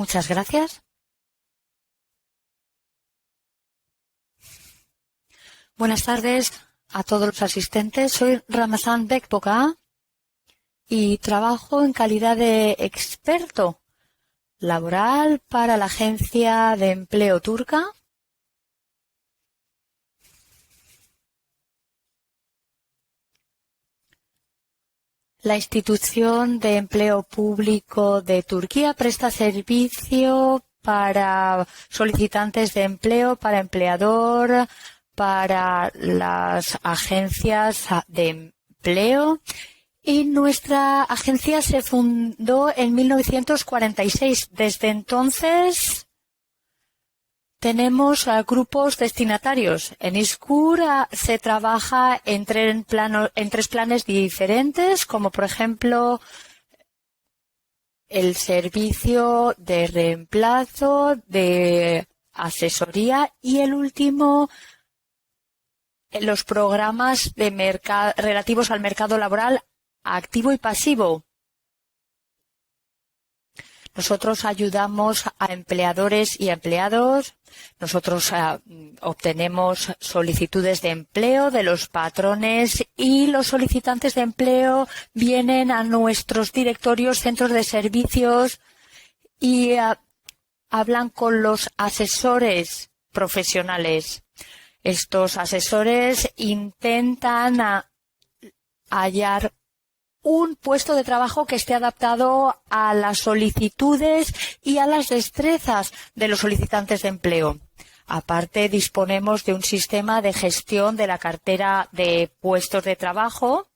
Muchas gracias. Buenas tardes a todos los asistentes. Soy Ramazan Bekboğa y trabajo en calidad de experto laboral para la Agencia de Empleo Turca. La institución de empleo público de Turquía presta servicio para solicitantes de empleo, para empleador, para las agencias de empleo. Y nuestra agencia se fundó en 1946. Desde entonces tenemos grupos destinatarios. En ISKUR se trabaja en tres planes diferentes, como por ejemplo el servicio de reemplazo, de asesoría y el último, los programas relativos al mercado laboral activo y pasivo. Nosotros ayudamos a empleadores y a empleados. Nosotros obtenemos solicitudes de empleo de los patrones y los solicitantes de empleo vienen a nuestros directorios, centros de servicios y hablan con los asesores profesionales. Estos asesores intentan hallar un puesto de trabajo que esté adaptado a las solicitudes y a las destrezas de los solicitantes de empleo. Aparte, disponemos de un sistema de gestión de la cartera de puestos de trabajo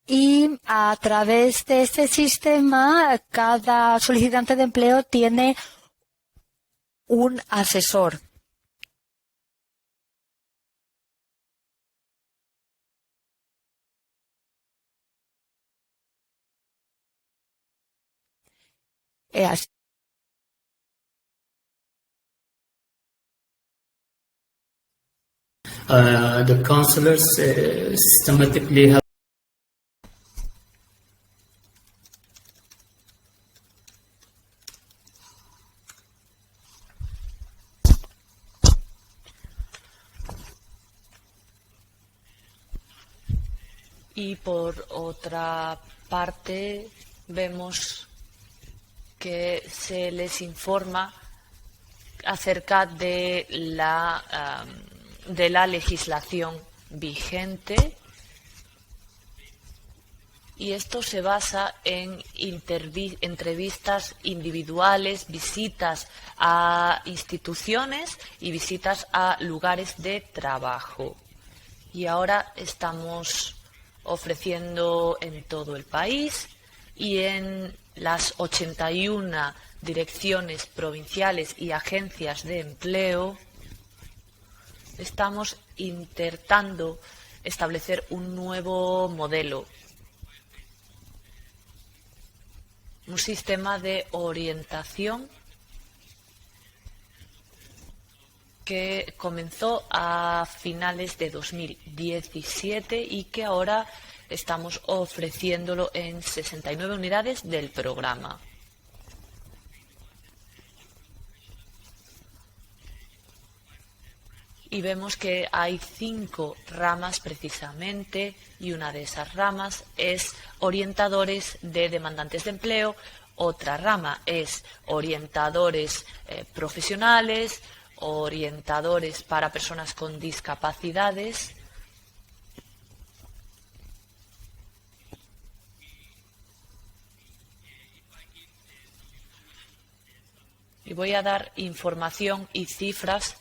y a través de este sistema cada solicitante de empleo tiene un asesor. The counselors systematically have Y por otra parte, vemos que se les informa acerca de la legislación vigente, y esto se basa en entrevistas individuales, visitas a instituciones y visitas a lugares de trabajo. Y ahora estamos ofreciendo en todo el país y en las 81 direcciones provinciales y agencias de empleo. Estamos intentando establecer un nuevo modelo, un sistema de orientación que comenzó a finales de 2017 y que ahora estamos ofreciéndolo en 69 unidades del programa. Y vemos que hay 5 ramas precisamente, y una de esas ramas es orientadores de demandantes de empleo, otra rama es orientadores profesionales, orientadores para personas con discapacidades, y voy a dar información y cifras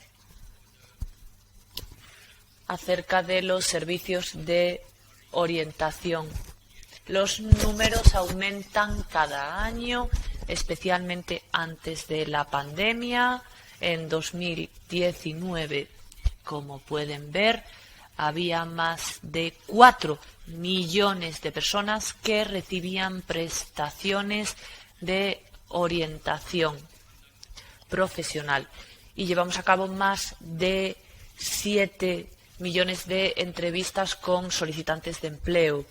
acerca de los servicios de orientación. Los números aumentan cada año, especialmente antes de la pandemia. En 2019, como pueden ver, había más de 4 millones de personas que recibían prestaciones de orientación profesional. Y llevamos a cabo más de 7 millones de entrevistas con solicitantes de empleo.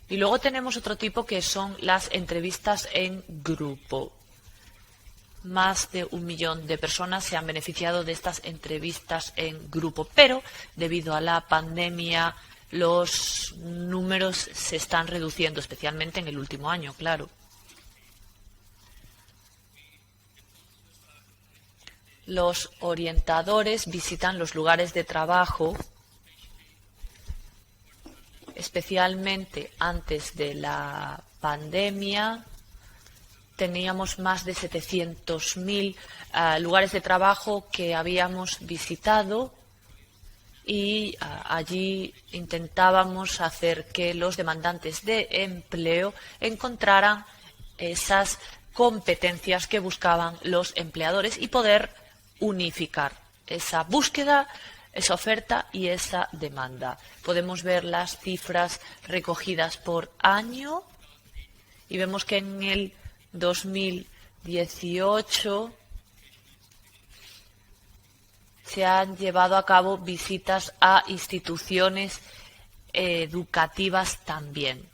Y luego tenemos otro tipo que son las entrevistas en grupo. Más de 1 millón de personas se han beneficiado de estas entrevistas en grupo, pero debido a la pandemia los números se están reduciendo, especialmente en el último año, claro. Los orientadores visitan los lugares de trabajo, especialmente antes de la pandemia. Teníamos más de 700.000 lugares de trabajo que habíamos visitado y allí intentábamos hacer que los demandantes de empleo encontraran esas competencias que buscaban los empleadores y poder unificar esa búsqueda, esa oferta y esa demanda. Podemos ver las cifras recogidas por año y vemos que en el 2018 se han llevado a cabo visitas a instituciones educativas también.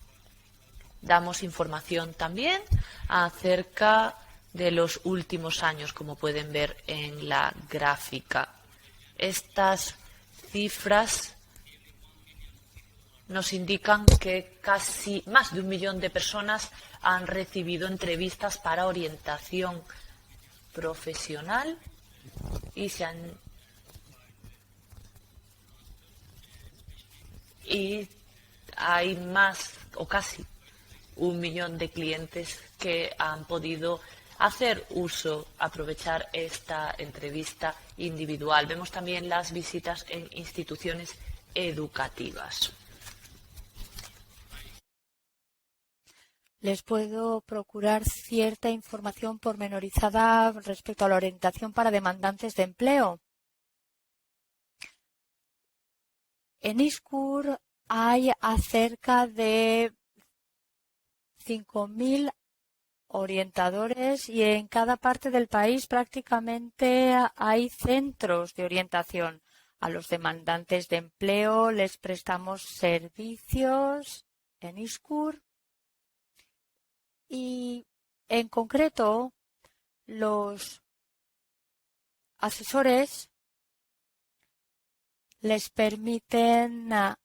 Damos información también acerca de los últimos años, como pueden ver en la gráfica. Estas cifras nos indican que casi más de 1 millón de personas han recibido entrevistas para orientación profesional y hay más o casi 1 millón de clientes que han podido hacer uso, aprovechar esta entrevista individual. Vemos también las visitas en instituciones educativas. Les puedo procurar cierta información pormenorizada respecto a la orientación para demandantes de empleo. En ISCUR hay acerca de 5.000 orientadores y en cada parte del país prácticamente hay centros de orientación. A los demandantes de empleo les prestamos servicios en ISCUR y en concreto los asesores les permiten a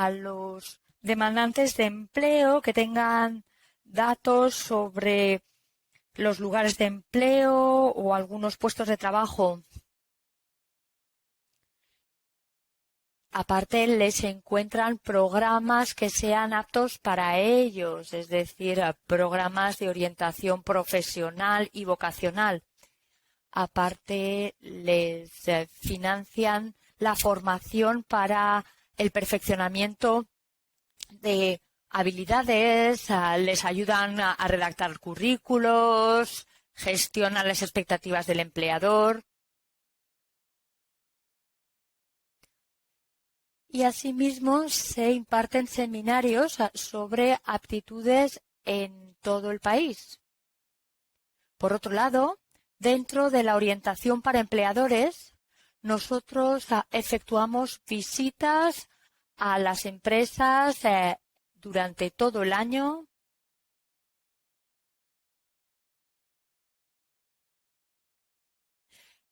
los demandantes de empleo que tengan datos sobre los lugares de empleo o algunos puestos de trabajo Aparte, les encuentran programas que sean aptos para ellos, es decir, programas de orientación profesional y vocacional. Aparte, les financian la formación para el perfeccionamiento de habilidades, les ayudan a redactar currículos, gestionan las expectativas del empleador. Y asimismo se imparten seminarios sobre aptitudes en todo el país. Por otro lado, dentro de la orientación para empleadores, nosotros efectuamos visitas a las empresas durante todo el año.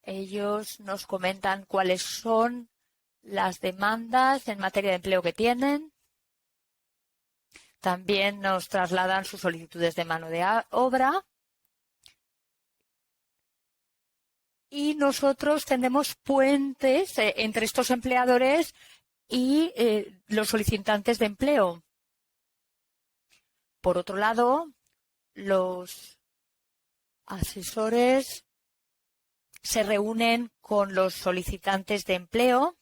Ellos nos comentan cuáles son las demandas en materia de empleo que tienen. También nos trasladan sus solicitudes de mano de obra. Y nosotros tendemos puentes entre estos empleadores y los solicitantes de empleo. Por otro lado, los asesores se reúnen con los solicitantes de empleo.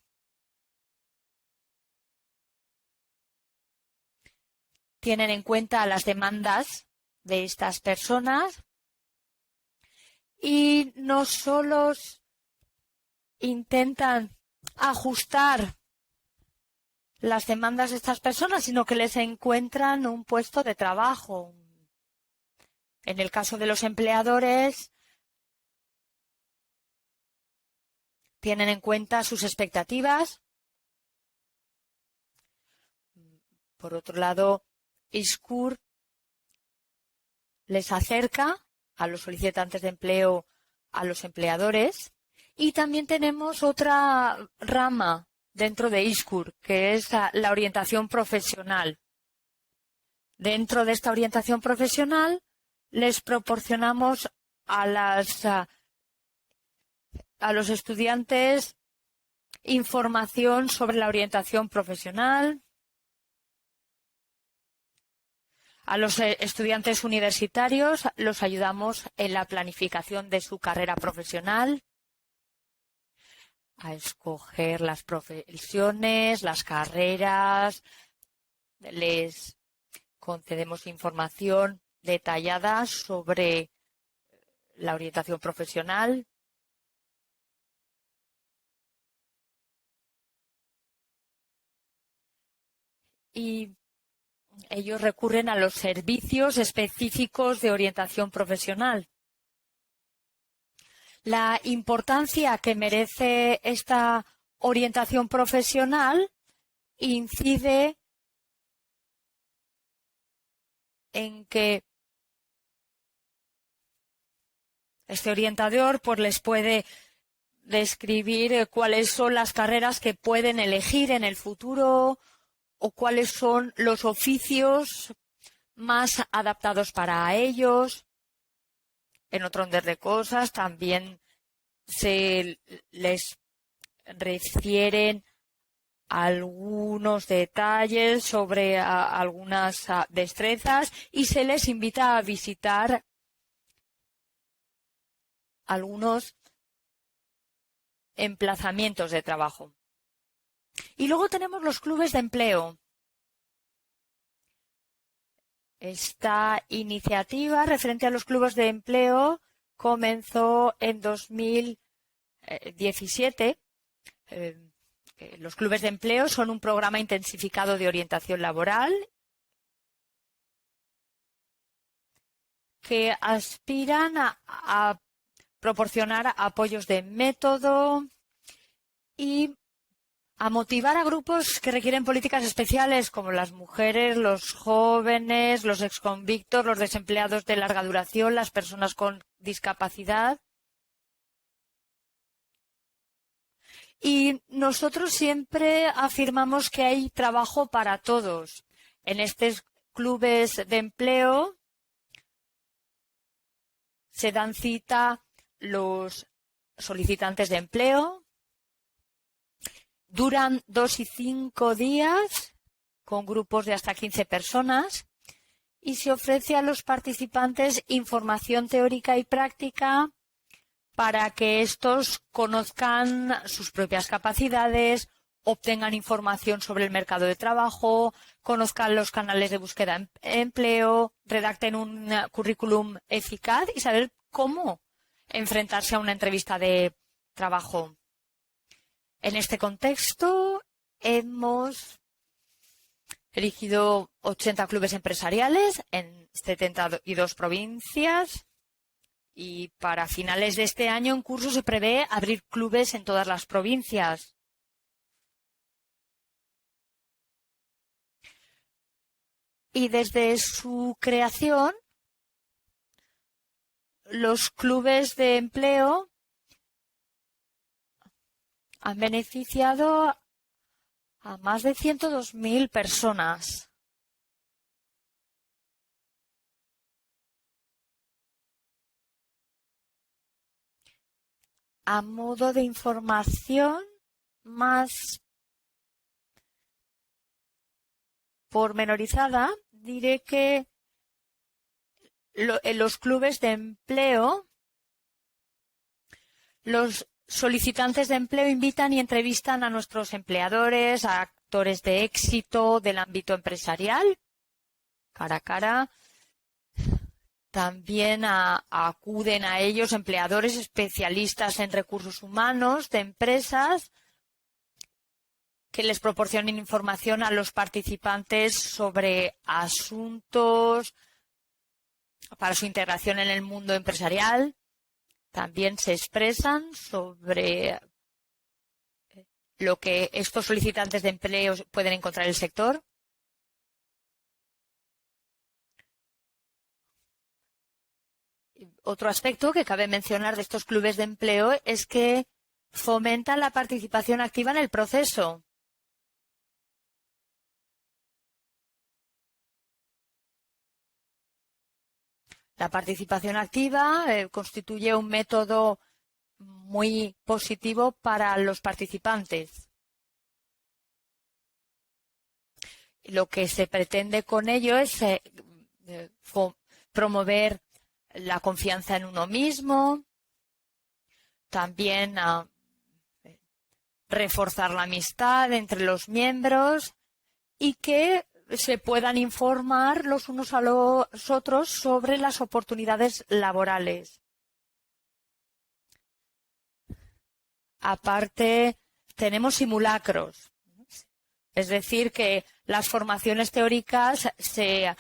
Tienen en cuenta las demandas de estas personas y no solo intentan ajustar las demandas de estas personas, sino que les encuentran un puesto de trabajo. En el caso de los empleadores, tienen en cuenta sus expectativas. Por otro lado, ISCUR les acerca a los solicitantes de empleo a los empleadores. Y también tenemos otra rama dentro de ISCUR, que es la orientación profesional. Dentro de esta orientación profesional les proporcionamos a los estudiantes información sobre la orientación profesional. A los estudiantes universitarios los ayudamos en la planificación de su carrera profesional, a escoger las profesiones, las carreras. Les concedemos información detallada sobre la orientación profesional. Y ellos recurren a los servicios específicos de orientación profesional. La importancia que merece esta orientación profesional incide en que este orientador pues les puede describir cuáles son las carreras que pueden elegir en el futuro o cuáles son los oficios más adaptados para ellos. En otro orden de cosas también se les refieren algunos detalles sobre algunas destrezas y se les invita a visitar algunos emplazamientos de trabajo. Y luego tenemos los clubes de empleo. Esta iniciativa referente a los clubes de empleo comenzó en 2017. Los clubes de empleo son un programa intensificado de orientación laboral que aspiran a proporcionar apoyos de método y a motivar a grupos que requieren políticas especiales como las mujeres, los jóvenes, los exconvictos, los desempleados de larga duración, las personas con discapacidad. Y nosotros siempre afirmamos que hay trabajo para todos. En estos clubes de empleo se dan cita los solicitantes de empleo, Duran 2 y 5 días con grupos de hasta 15 personas y se ofrece a los participantes información teórica y práctica para que estos conozcan sus propias capacidades, obtengan información sobre el mercado de trabajo, conozcan los canales de búsqueda de empleo, redacten un currículum eficaz y saber cómo enfrentarse a una entrevista de trabajo. En este contexto hemos elegido 80 clubes empresariales en 72 provincias y para finales de este año en curso se prevé abrir clubes en todas las provincias. Y desde su creación, los clubes de empleo han beneficiado a más de 102.000 personas. A modo de información más pormenorizada, diré que en los clubes de empleo, los solicitantes de empleo invitan y entrevistan a nuestros empleadores, a actores de éxito del ámbito empresarial, cara a cara. También acuden a ellos empleadores especialistas en recursos humanos de empresas que les proporcionen información a los participantes sobre asuntos para su integración en el mundo empresarial. También se expresan sobre lo que estos solicitantes de empleo pueden encontrar en el sector. Otro aspecto que cabe mencionar de estos clubes de empleo es que fomentan la participación activa en el proceso. La participación activa constituye un método muy positivo para los participantes. Lo que se pretende con ello es promover la confianza en uno mismo, también reforzar la amistad entre los miembros y que se puedan informar los unos a los otros sobre las oportunidades laborales. Aparte, tenemos simulacros, es decir, que las formaciones teóricas se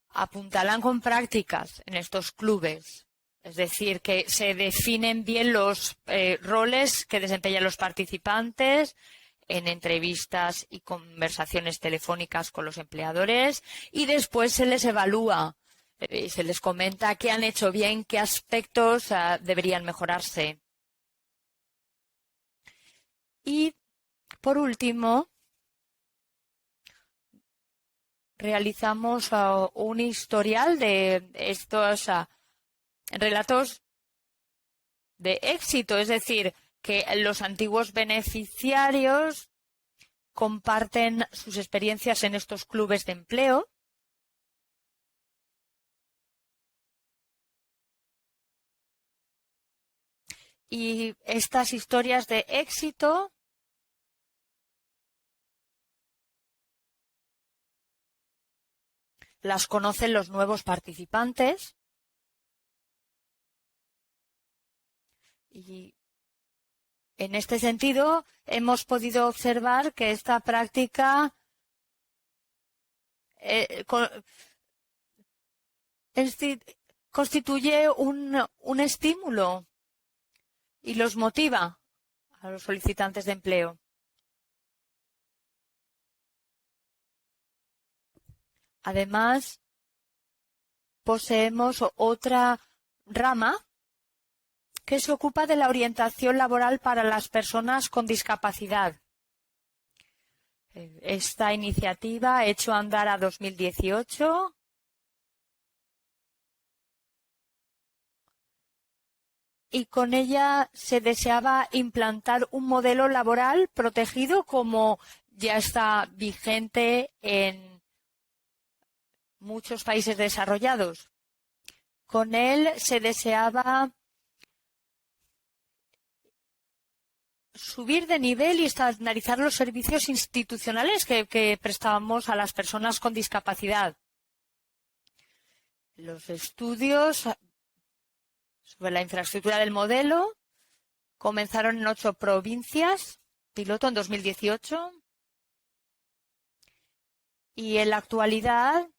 apuntalan con prácticas en estos clubes. Es decir, que se definen bien los roles que desempeñan los participantes en entrevistas y conversaciones telefónicas con los empleadores y después se les evalúa, se les comenta qué han hecho bien, qué aspectos deberían mejorarse. Y, por último, realizamos un historial de estos relatos de éxito, es decir, que los antiguos beneficiarios comparten sus experiencias en estos clubes de empleo. Y estas historias de éxito las conocen los nuevos participantes y en este sentido hemos podido observar que esta práctica constituye un estímulo y los motiva a los solicitantes de empleo. Además, poseemos otra rama que se ocupa de la orientación laboral para las personas con discapacidad. Esta iniciativa ha hecho andar a 2018 y con ella se deseaba implantar un modelo laboral protegido como ya está vigente en muchos países desarrollados. Con él se deseaba subir de nivel y estandarizar los servicios institucionales que prestábamos a las personas con discapacidad. Los estudios sobre la infraestructura del modelo comenzaron en 8 provincias, piloto en 2018, y en la actualidad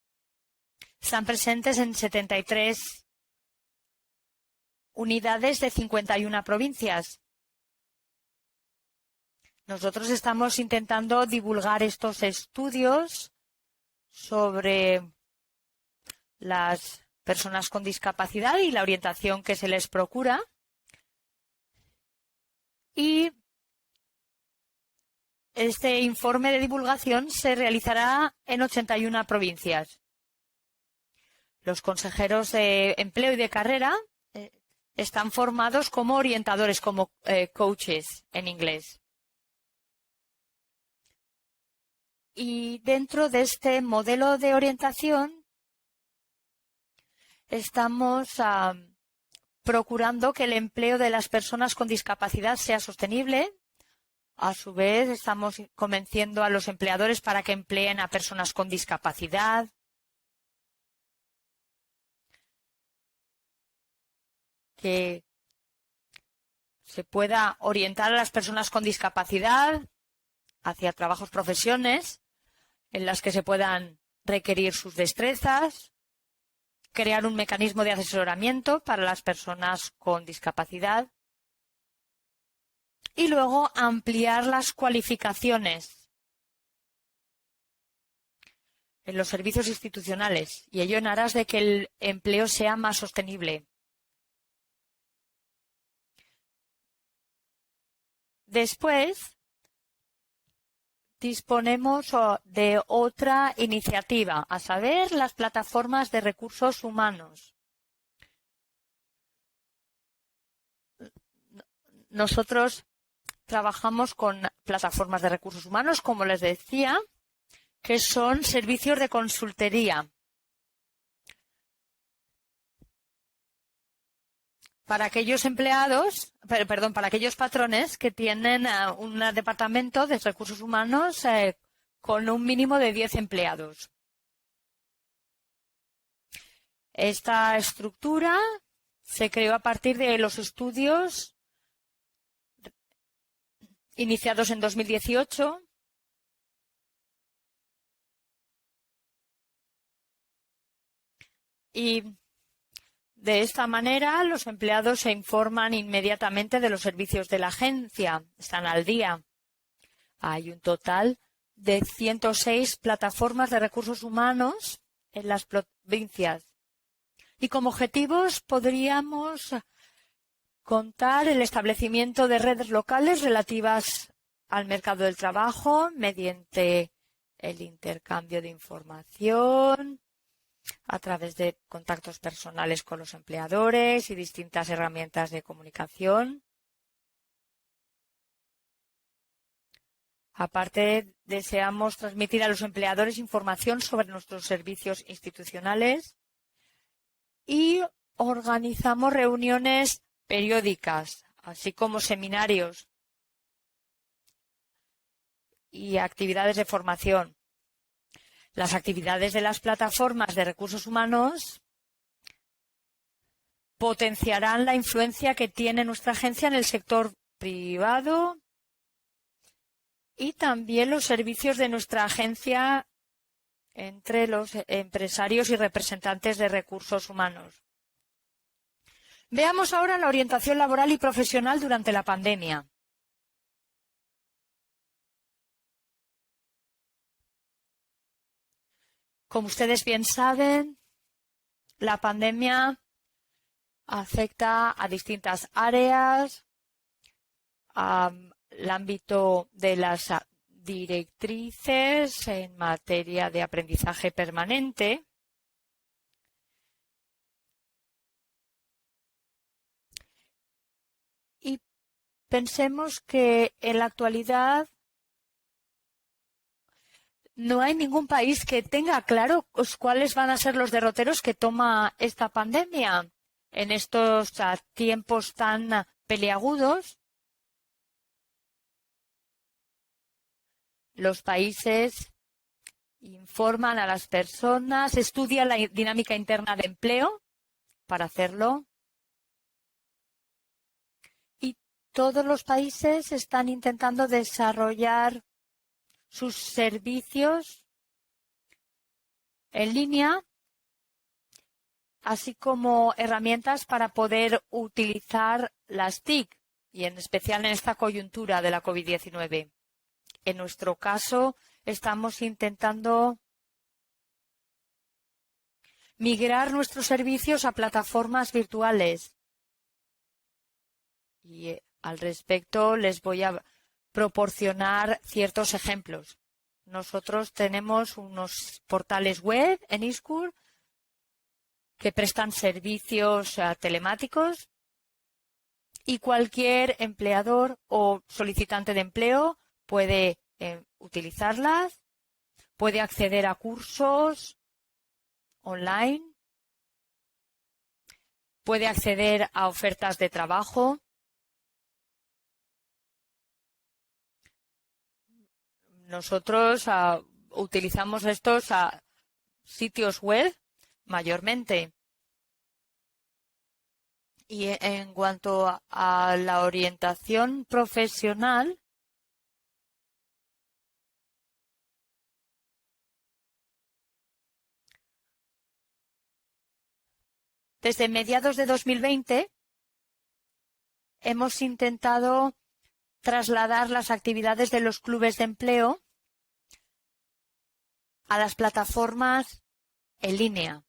están presentes en 73 unidades de 51 provincias. Nosotros estamos intentando divulgar estos estudios sobre las personas con discapacidad y la orientación que se les procura. Y este informe de divulgación se realizará en 81 provincias. Los consejeros de empleo y de carrera están formados como orientadores, como coaches en inglés. Y dentro de este modelo de orientación estamos procurando que el empleo de las personas con discapacidad sea sostenible. A su vez, estamos convenciendo a los empleadores para que empleen a personas con discapacidad. Que se pueda orientar a las personas con discapacidad hacia trabajos, profesiones en las que se puedan requerir sus destrezas, crear un mecanismo de asesoramiento para las personas con discapacidad y luego ampliar las cualificaciones en los servicios institucionales, y ello en aras de que el empleo sea más sostenible. Después, disponemos de otra iniciativa, a saber, las plataformas de recursos humanos. Nosotros trabajamos con plataformas de recursos humanos, como les decía, que son servicios de consultoría. Para aquellos para aquellos patrones que tienen un departamento de recursos humanos con un mínimo de 10 empleados. Esta estructura se creó a partir de los estudios iniciados en 2018 y de esta manera, los empleados se informan inmediatamente de los servicios de la agencia. Están al día. Hay un total de 106 plataformas de recursos humanos en las provincias. Y como objetivos podríamos contar el establecimiento de redes locales relativas al mercado del trabajo mediante el intercambio de información, a través de contactos personales con los empleadores y distintas herramientas de comunicación. Aparte, deseamos transmitir a los empleadores información sobre nuestros servicios institucionales y organizamos reuniones periódicas, así como seminarios y actividades de formación. Las actividades de las plataformas de recursos humanos potenciarán la influencia que tiene nuestra agencia en el sector privado y también los servicios de nuestra agencia entre los empresarios y representantes de recursos humanos. Veamos ahora la orientación laboral y profesional durante la pandemia. Como ustedes bien saben, la pandemia afecta a distintas áreas, al ámbito de las directrices en materia de aprendizaje permanente. pensemos que en la actualidad no hay ningún país que tenga claro cuáles van a ser los derroteros que toma esta pandemia en estos tiempos tan peliagudos. Los países informan a las personas, estudian la dinámica interna de empleo para hacerlo. Y todos los países están intentando desarrollar sus servicios en línea, así como herramientas para poder utilizar las TIC, y en especial en esta coyuntura de la COVID-19. En nuestro caso, estamos intentando migrar nuestros servicios a plataformas virtuales. Y al respecto les voy a proporcionar ciertos ejemplos. Nosotros tenemos unos portales web en eSchool que prestan servicios telemáticos y cualquier empleador o solicitante de empleo puede utilizarlas, puede acceder a cursos online, puede acceder a ofertas de trabajo. Nosotros utilizamos estos sitios web mayormente. Y en cuanto a la orientación profesional, desde mediados de 2020 hemos intentado trasladar las actividades de los clubes de empleo a las plataformas en línea,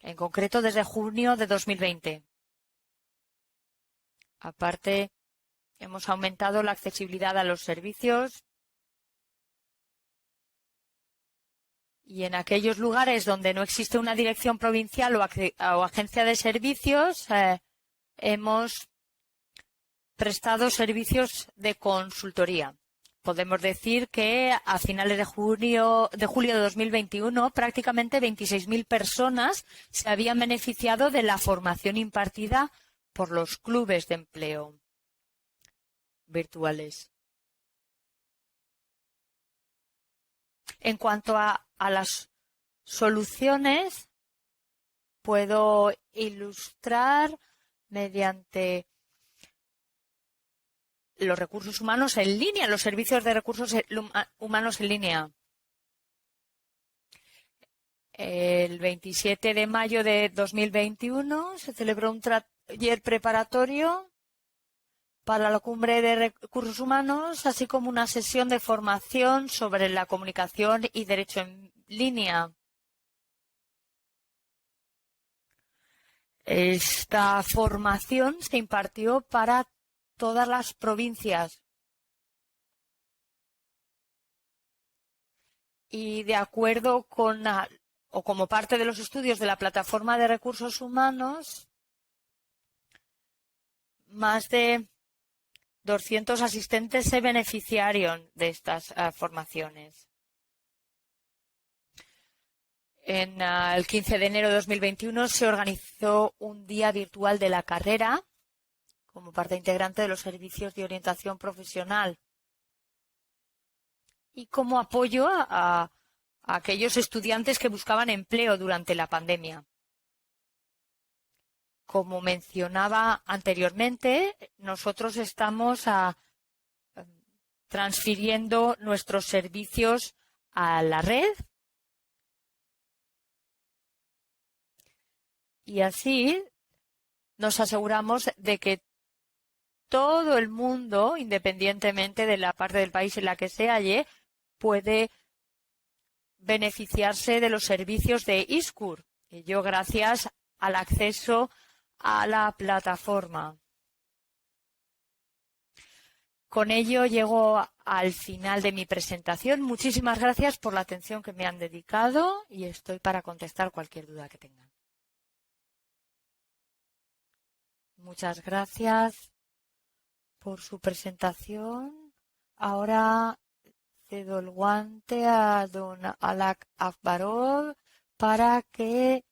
en concreto desde junio de 2020. Aparte, hemos aumentado la accesibilidad a los servicios y en aquellos lugares donde no existe una dirección provincial o agencia de servicios, hemos prestado servicios de consultoría. Podemos decir que a finales de julio de 2021 prácticamente 26.000 personas se habían beneficiado de la formación impartida por los clubes de empleo virtuales. En cuanto a las soluciones, puedo ilustrar mediante los recursos humanos en línea, los servicios de recursos humanos en línea. El 27 de mayo de 2021 se celebró un taller preparatorio para la cumbre de recursos humanos, así como una sesión de formación sobre la comunicación y derecho en línea. Esta formación se impartió para todas las provincias. Y de acuerdo con o como parte de los estudios de la plataforma de recursos humanos, más de 200 asistentes se beneficiaron de estas formaciones. En el 15 de enero de 2021 se organizó un día virtual de la carrera como parte integrante de los servicios de orientación profesional y como apoyo a aquellos estudiantes que buscaban empleo durante la pandemia. Como mencionaba anteriormente, nosotros estamos transfiriendo nuestros servicios a la red y así nos aseguramos de que todo el mundo, independientemente de la parte del país en la que se halle, puede beneficiarse de los servicios de eSchool, ello gracias al acceso a la plataforma. Con ello llego al final de mi presentación. Muchísimas gracias por la atención que me han dedicado y estoy para contestar cualquier duda que tengan. Muchas gracias por su presentación. Ahora cedo el guante a don Alak Akbarov para que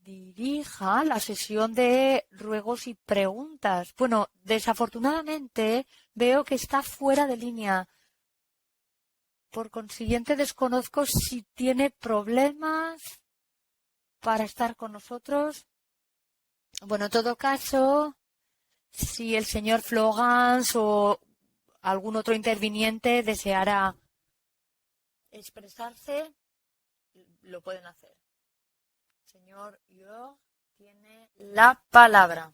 dirija la sesión de ruegos y preguntas. Bueno, desafortunadamente veo que está fuera de línea. Por consiguiente, desconozco si tiene problemas para estar con nosotros. Bueno, en todo caso, si el señor Florence o algún otro interviniente deseara expresarse, lo pueden hacer. Señor Yo tiene la palabra.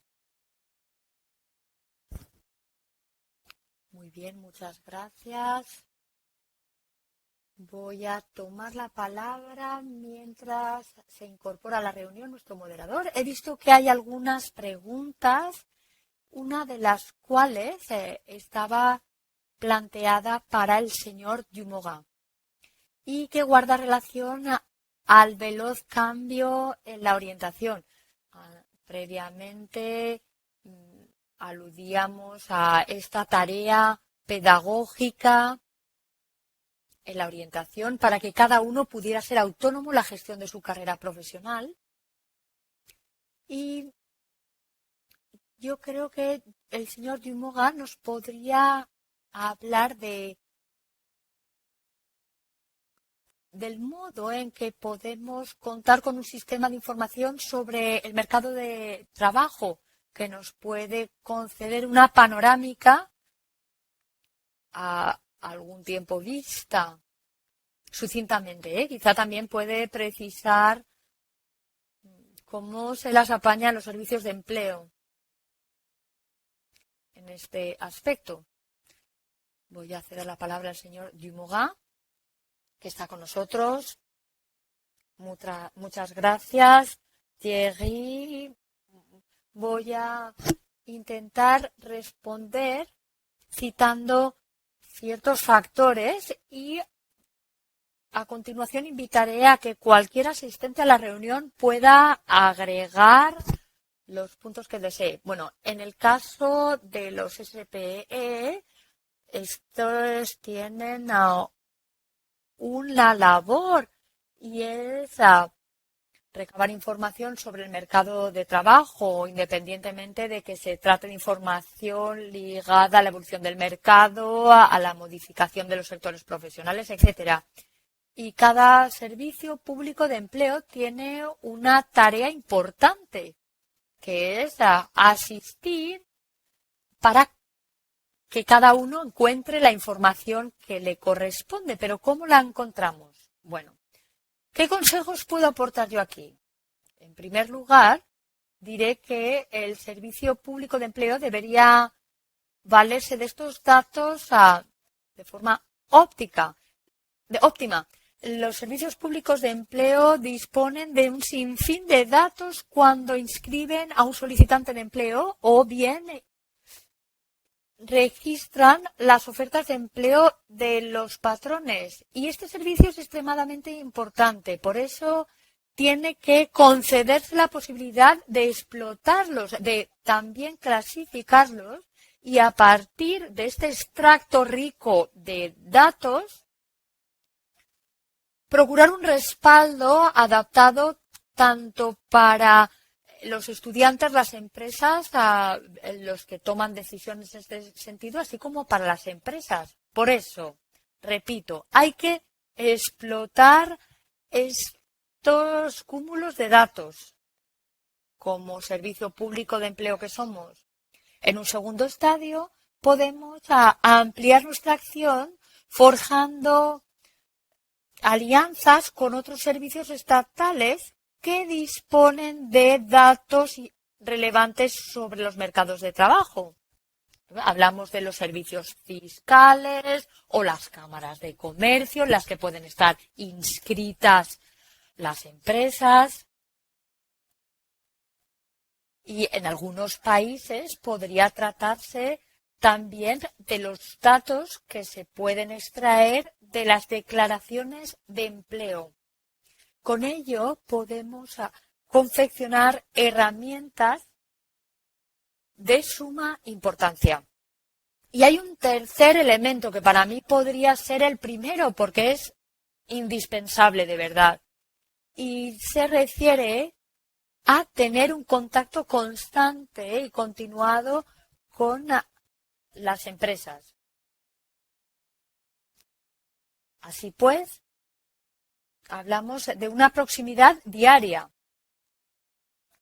Muy bien, muchas gracias. Voy a tomar la palabra mientras se incorpora a la reunión nuestro moderador. He visto que hay algunas preguntas, una de las cuales estaba planteada para el señor Dumoulin y que guarda relación al veloz cambio en la orientación. Previamente aludíamos a esta tarea pedagógica en la orientación para que cada uno pudiera ser autónomo en la gestión de su carrera profesional. Y yo creo que el señor Dumoulin nos podría hablar del modo en que podemos contar con un sistema de información sobre el mercado de trabajo que nos puede conceder una panorámica a algún tiempo vista, sucintamente, Quizá también puede precisar cómo se las apañan los servicios de empleo en este aspecto. Voy a ceder la palabra al señor Dumoulin, que está con nosotros. Muchas gracias, Thierry. Voy a intentar responder citando ciertos factores y a continuación invitaré a que cualquier asistente a la reunión pueda agregar los puntos que desee. Bueno, en el caso de los SPE, estos tienen una labor y es recabar información sobre el mercado de trabajo, independientemente de que se trate de información ligada a la evolución del mercado, a la modificación de los sectores profesionales, etcétera. Y cada servicio público de empleo tiene una tarea importante, que es asistir para que cada uno encuentre la información que le corresponde. Pero ¿cómo la encontramos? Bueno, ¿qué consejos puedo aportar yo aquí? En primer lugar, diré que el servicio público de empleo debería valerse de estos datos de forma óptima. Los servicios públicos de empleo disponen de un sinfín de datos cuando inscriben a un solicitante de empleo o bien registran las ofertas de empleo de los patrones. Y este servicio es extremadamente importante. Por eso tiene que concederse la posibilidad de explotarlos, de también clasificarlos y a partir de este extracto rico de datos procurar un respaldo adaptado tanto para los estudiantes, las empresas, los que toman decisiones en este sentido, así como para las empresas. Por eso, repito, hay que explotar estos cúmulos de datos como servicio público de empleo que somos. En un segundo estadio, podemos ampliar nuestra acción forjando alianzas con otros servicios estatales que disponen de datos relevantes sobre los mercados de trabajo. Hablamos de los servicios fiscales o las cámaras de comercio en las que pueden estar inscritas las empresas. Y en algunos países podría tratarse también de los datos que se pueden extraer de las declaraciones de empleo. Con ello podemos confeccionar herramientas de suma importancia. Y hay un tercer elemento que para mí podría ser el primero porque es indispensable de verdad. Y se refiere a tener un contacto constante y continuado con las empresas. Así pues, hablamos de una proximidad diaria,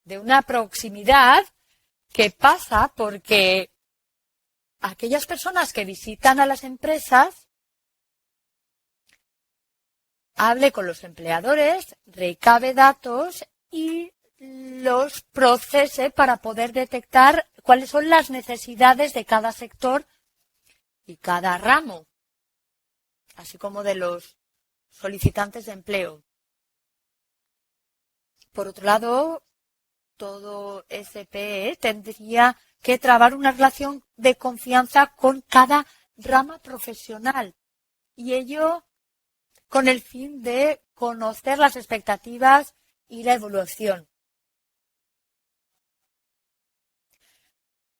de una proximidad que pasa porque aquellas personas que visitan a las empresas hable con los empleadores, recabe datos y los procese para poder detectar cuáles son las necesidades de cada sector y cada ramo, así como de los solicitantes de empleo. Por otro lado, todo SPE tendría que trabar una relación de confianza con cada rama profesional y ello con el fin de conocer las expectativas y la evolución.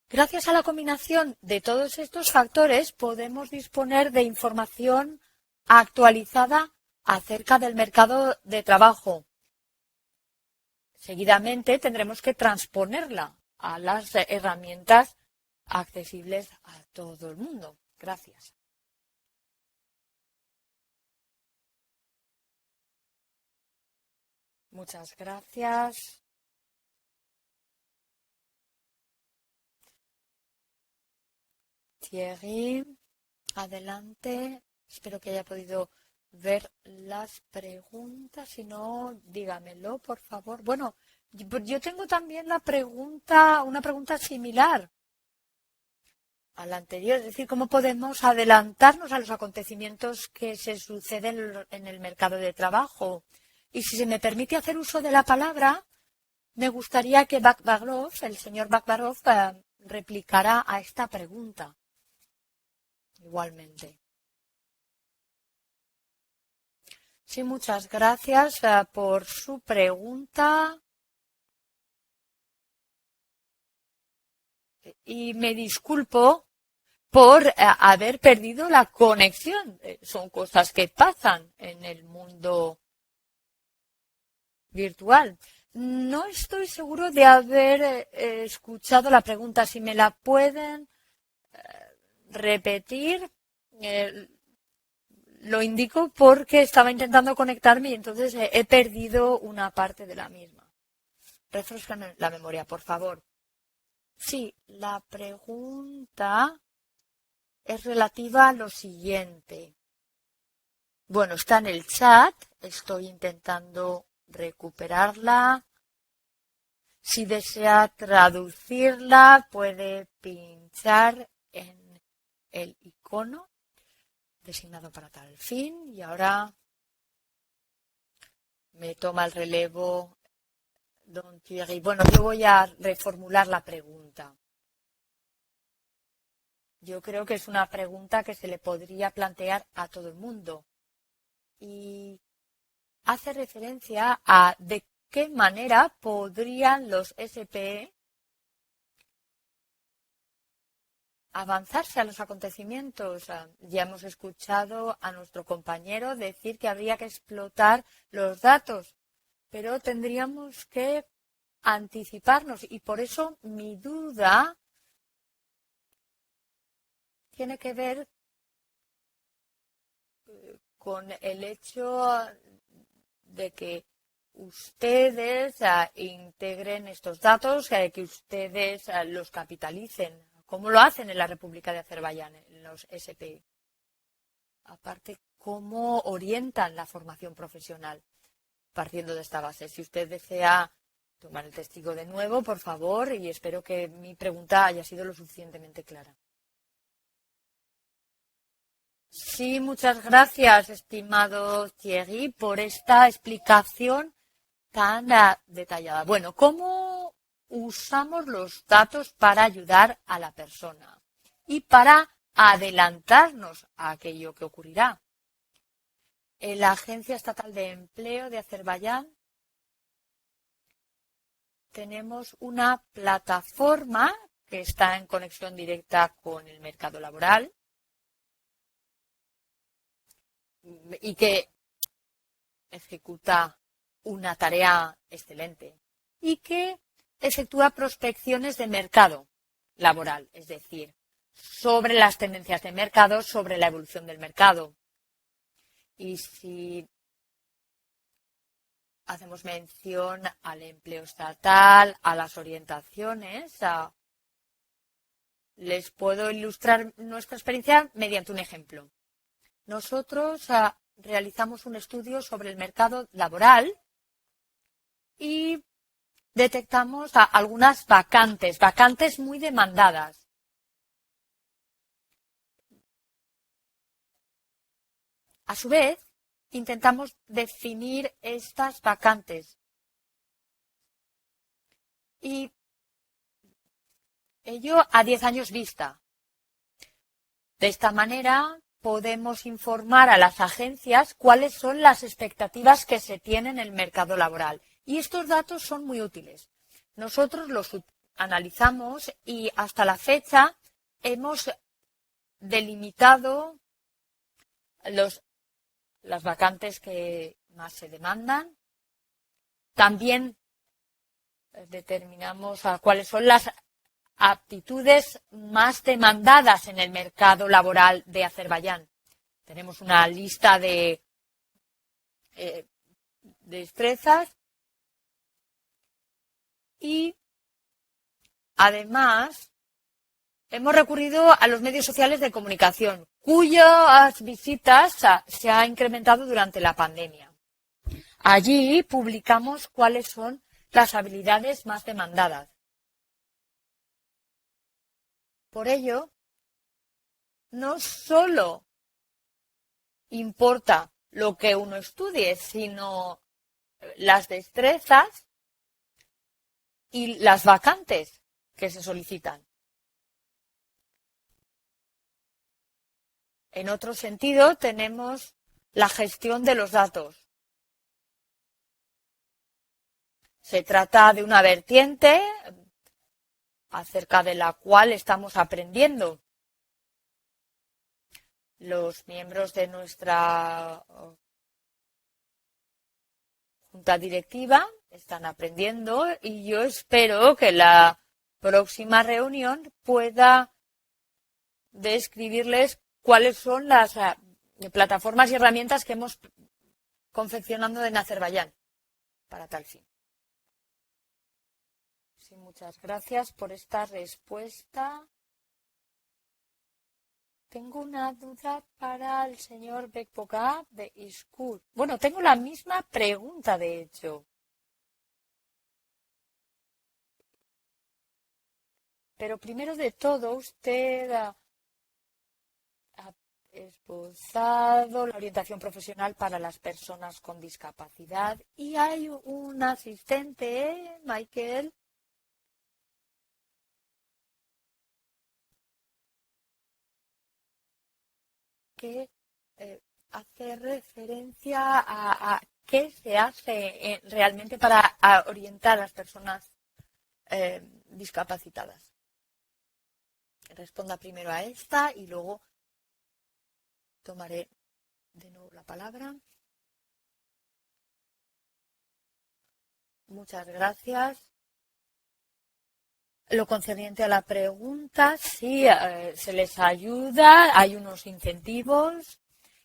Gracias a la combinación de todos estos factores podemos disponer de información actualizada acerca del mercado de trabajo. Seguidamente tendremos que transponerla a las herramientas accesibles a todo el mundo. Gracias. Muchas gracias. Thierry, adelante. Espero que haya podido ver las preguntas. Si no, dígamelo, por favor. Bueno, yo tengo también una pregunta similar a la anterior. Es decir, ¿cómo podemos adelantarnos a los acontecimientos que se suceden en el mercado de trabajo? Y si se me permite hacer uso de la palabra, me gustaría que el señor Bakbarov, replicara a esta pregunta. Igualmente. Sí, muchas gracias por su pregunta. Y me disculpo por haber perdido la conexión. Son cosas que pasan en el mundo virtual. No estoy seguro de haber escuchado la pregunta. Si me la pueden repetir, lo indico porque estaba intentando conectarme y entonces he perdido una parte de la misma. Refrescan la memoria, por favor. Sí, la pregunta es relativa a lo siguiente. Bueno, está en el chat. Estoy intentando recuperarla. Si desea traducirla, puede pinchar en el icono designado para tal fin. Y ahora me toma el relevo don Thierry. Bueno, yo voy a reformular la pregunta. Yo creo que es una pregunta que se le podría plantear a todo el mundo. Y hace referencia a de qué manera podrían los SPE avanzarse a los acontecimientos. Ya hemos escuchado a nuestro compañero decir que habría que explotar los datos, pero tendríamos que anticiparnos y por eso mi duda tiene que ver con el hecho de que ustedes integren estos datos, que ustedes los capitalicen, como lo hacen en la República de Azerbaiyán, en los SPI. Aparte, cómo orientan la formación profesional, partiendo de esta base. Si usted desea tomar el testigo de nuevo, por favor, y espero que mi pregunta haya sido lo suficientemente clara. Sí, muchas gracias, estimado Thierry, por esta explicación tan detallada. Bueno, ¿cómo usamos los datos para ayudar a la persona y para adelantarnos a aquello que ocurrirá? En la Agencia Estatal de Empleo de Azerbaiyán tenemos una plataforma que está en conexión directa con el mercado laboral y que ejecuta una tarea excelente y que efectúa prospecciones de mercado laboral, es decir, sobre las tendencias de mercado, sobre la evolución del mercado. Y si hacemos mención al empleo estatal, a las orientaciones, les puedo ilustrar nuestra experiencia mediante un ejemplo. Nosotros realizamos un estudio sobre el mercado laboral y detectamos algunas vacantes muy demandadas. A su vez, intentamos definir estas vacantes y ello a 10 años vista. De esta manera podemos informar a las agencias cuáles son las expectativas que se tienen en el mercado laboral. Y estos datos son muy útiles. Nosotros los analizamos y hasta la fecha hemos delimitado las vacantes que más se demandan. También determinamos cuáles son las aptitudes más demandadas en el mercado laboral de Azerbaiyán. Tenemos una lista de destrezas y además hemos recurrido a los medios sociales de comunicación, cuyas visitas se han incrementado durante la pandemia. Allí publicamos cuáles son las habilidades más demandadas. Por ello, no solo importa lo que uno estudie, sino las destrezas y las vacantes que se solicitan. En otro sentido, tenemos la gestión de los datos. Se trata de una vertiente acerca de la cual estamos aprendiendo. Los miembros de nuestra junta directiva están aprendiendo y yo espero que la próxima reunión pueda describirles cuáles son las plataformas y herramientas que hemos confeccionado en Azerbaiyán para tal fin. Sí, muchas gracias por esta respuesta. Tengo una duda para el señor Bekboga de ISKUR. Bueno, tengo la misma pregunta, de hecho. Pero primero de todo, usted ha esbozado la orientación profesional para las personas con discapacidad y hay un asistente, Michael, que hace referencia a qué se hace realmente para orientar a las personas discapacitadas. Responda primero a esta y luego tomaré de nuevo la palabra. Muchas gracias. Lo concerniente a la pregunta, sí, se les ayuda, hay unos incentivos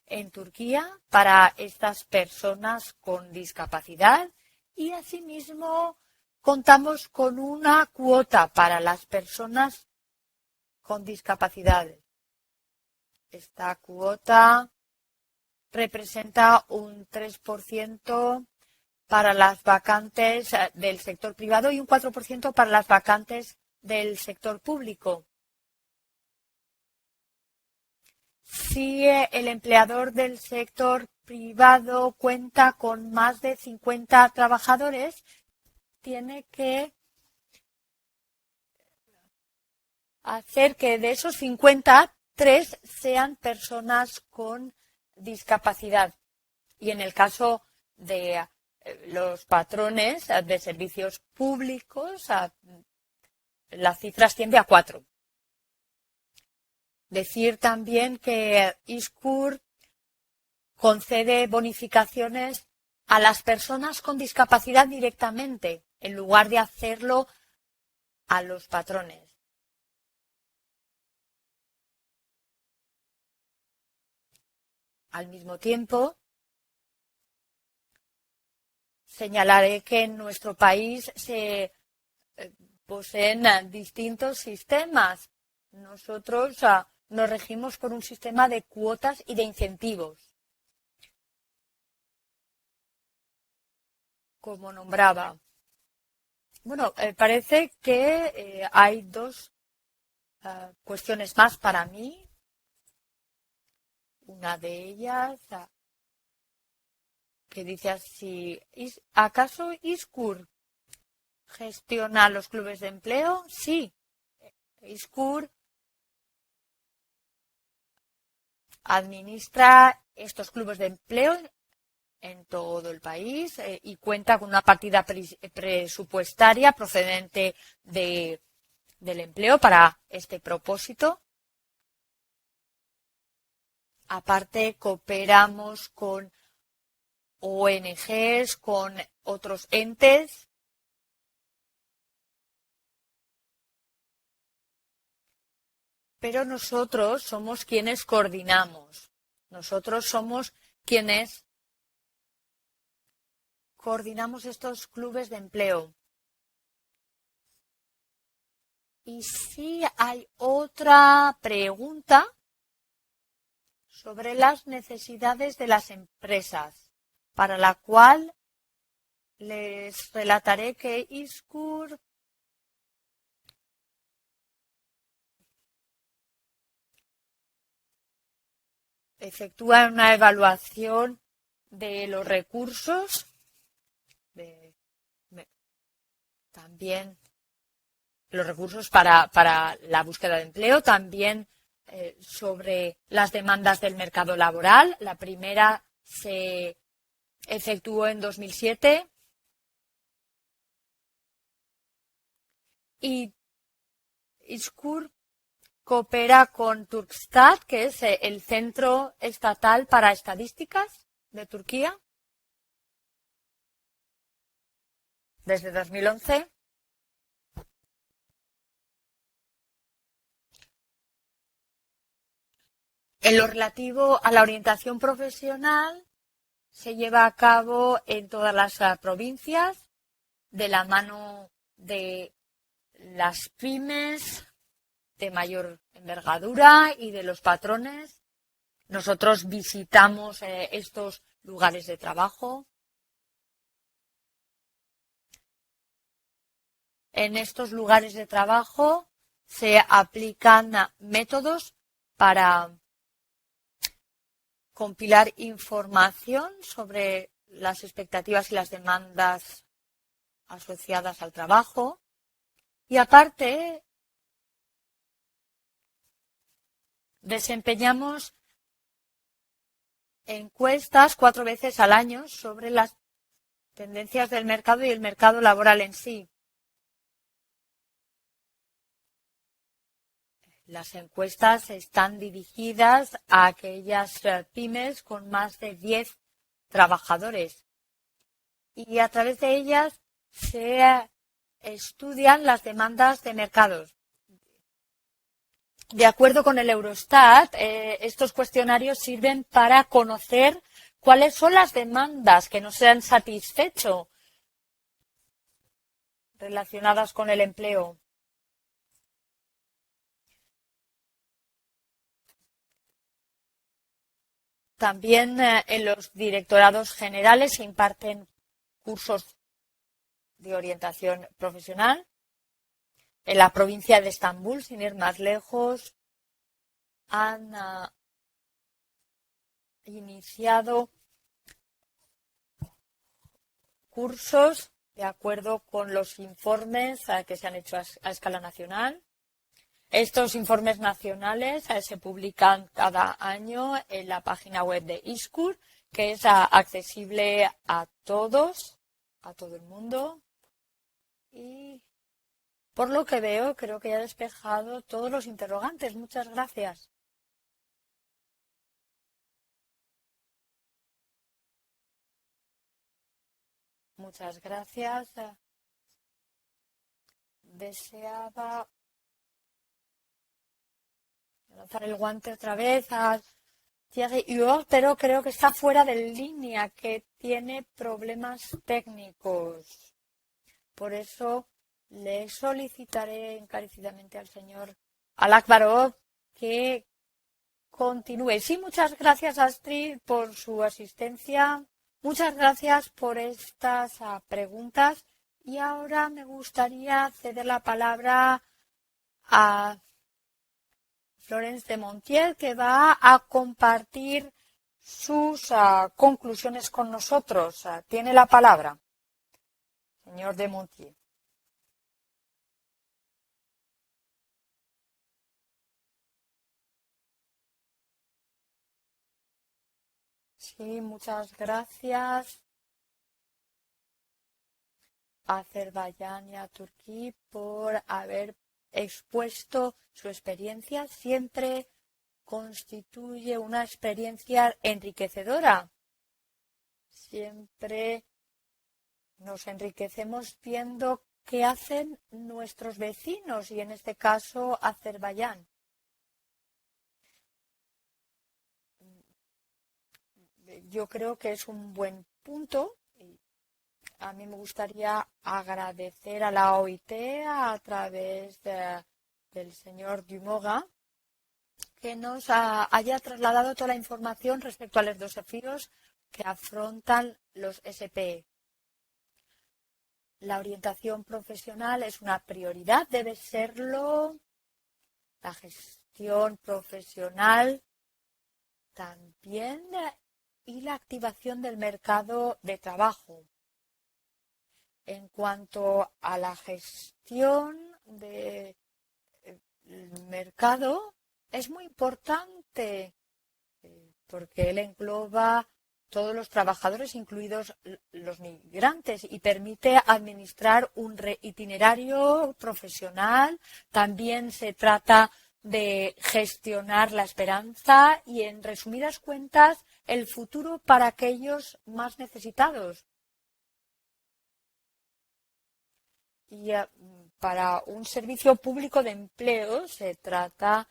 en Turquía para estas personas con discapacidad y asimismo contamos con una cuota para las personas con discapacidades. Esta cuota representa un 3% para las vacantes del sector privado y un 4% para las vacantes del sector público. Si el empleador del sector privado cuenta con más de 50 trabajadores, tiene que hacer que de esos 50, 3 sean personas con discapacidad. Y en el caso de los patrones de servicios públicos, la cifra asciende a 4. Decir también que ISCUR concede bonificaciones a las personas con discapacidad directamente, en lugar de hacerlo a los patrones. Al mismo tiempo, señalaré que en nuestro país se poseen distintos sistemas. Nosotros nos regimos por un sistema de cuotas y de incentivos. Como nombraba. Bueno, parece que hay dos cuestiones más para mí. Una de ellas que dice así, ¿acaso ISCUR gestiona los clubes de empleo? Sí, ISCUR administra estos clubes de empleo en todo el país y cuenta con una partida presupuestaria procedente del empleo para este propósito. Aparte, cooperamos con ONGs, con otros entes. Pero nosotros somos quienes coordinamos. Nosotros somos quienes coordinamos estos clubes de empleo. Y sí hay otra pregunta sobre las necesidades de las empresas, para la cual les relataré que ISCUR efectúa una evaluación de los recursos, también los recursos para la búsqueda de empleo, también sobre las demandas del mercado laboral. La primera se efectuó en 2007 y ISCUR coopera con Turkstat, que es el Centro Estatal para Estadísticas de Turquía, desde 2011. En lo relativo a la orientación profesional, se lleva a cabo en todas las provincias, de la mano de las pymes de mayor envergadura y de los patrones. Nosotros visitamos estos lugares de trabajo. En estos lugares de trabajo se aplican métodos para compilar información sobre las expectativas y las demandas asociadas al trabajo. Y aparte, desempeñamos encuestas 4 veces al año sobre las tendencias del mercado y el mercado laboral en sí. Las encuestas están dirigidas a aquellas pymes con más de 10 trabajadores y a través de ellas se estudian las demandas de mercados. De acuerdo con el Eurostat, estos cuestionarios sirven para conocer cuáles son las demandas que no se han satisfecho relacionadas con el empleo. También en los directorados generales se imparten cursos de orientación profesional. En la provincia de Estambul, sin ir más lejos, han iniciado cursos de acuerdo con los informes que se han hecho a escala nacional. Estos informes nacionales se publican cada año en la página web de ISCUR, que es accesible a todos, a todo el mundo. Y Por lo que veo, creo que ya he despejado todos los interrogantes. Muchas gracias. Muchas gracias. Deseaba lanzar el guante otra vez a Thierry Huot, pero creo que está fuera de línea, que tiene problemas técnicos. Por eso le solicitaré encarecidamente al señor Alakbarov que continúe. Sí, muchas gracias, Astrid, por su asistencia. Muchas gracias por estas preguntas. Y ahora me gustaría ceder la palabra a Florence de Montiel, que va a compartir sus conclusiones con nosotros. Tiene la palabra, señor de Montiel. Sí, muchas gracias a Azerbaiyán y a Turquía por haber expuesto su experiencia. Siempre constituye una experiencia enriquecedora. Siempre nos enriquecemos viendo qué hacen nuestros vecinos y en este caso Azerbaiyán. Yo creo que es un buen punto. A mí me gustaría agradecer a la OIT a través del señor Dumoga que nos haya trasladado toda la información respecto a los desafíos que afrontan los SPE. La orientación profesional es una prioridad, debe serlo. La gestión profesional también y la activación del mercado de trabajo. En cuanto a la gestión del mercado, es muy importante porque él engloba todos los trabajadores, incluidos los migrantes, y permite administrar un itinerario profesional. También se trata de gestionar la esperanza y, en resumidas cuentas, el futuro para aquellos más necesitados. Y para un servicio público de empleo se trata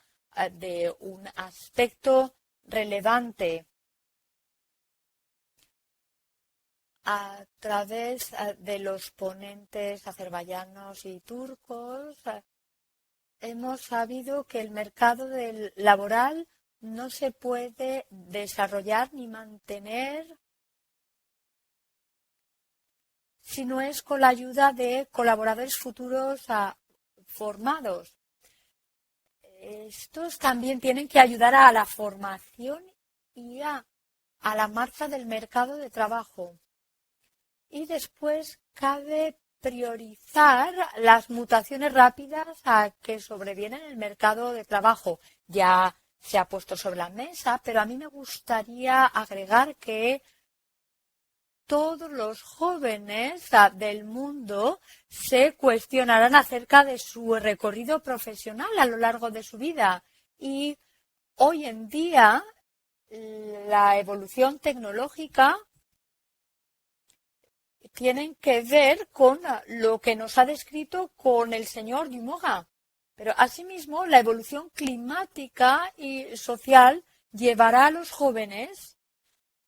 de un aspecto relevante. A través de los ponentes azerbaiyanos y turcos hemos sabido que el mercado laboral no se puede desarrollar ni mantener si no es con la ayuda de colaboradores futuros formados. Estos también tienen que ayudar a la formación y a la marcha del mercado de trabajo. Y después cabe priorizar las mutaciones rápidas que sobrevienen en el mercado de trabajo. Ya se ha puesto sobre la mesa, pero a mí me gustaría agregar que todos los jóvenes del mundo se cuestionarán acerca de su recorrido profesional a lo largo de su vida. Y hoy en día la evolución tecnológica tiene que ver con lo que nos ha descrito con el señor Dumoga. Pero asimismo la evolución climática y social llevará a los jóvenes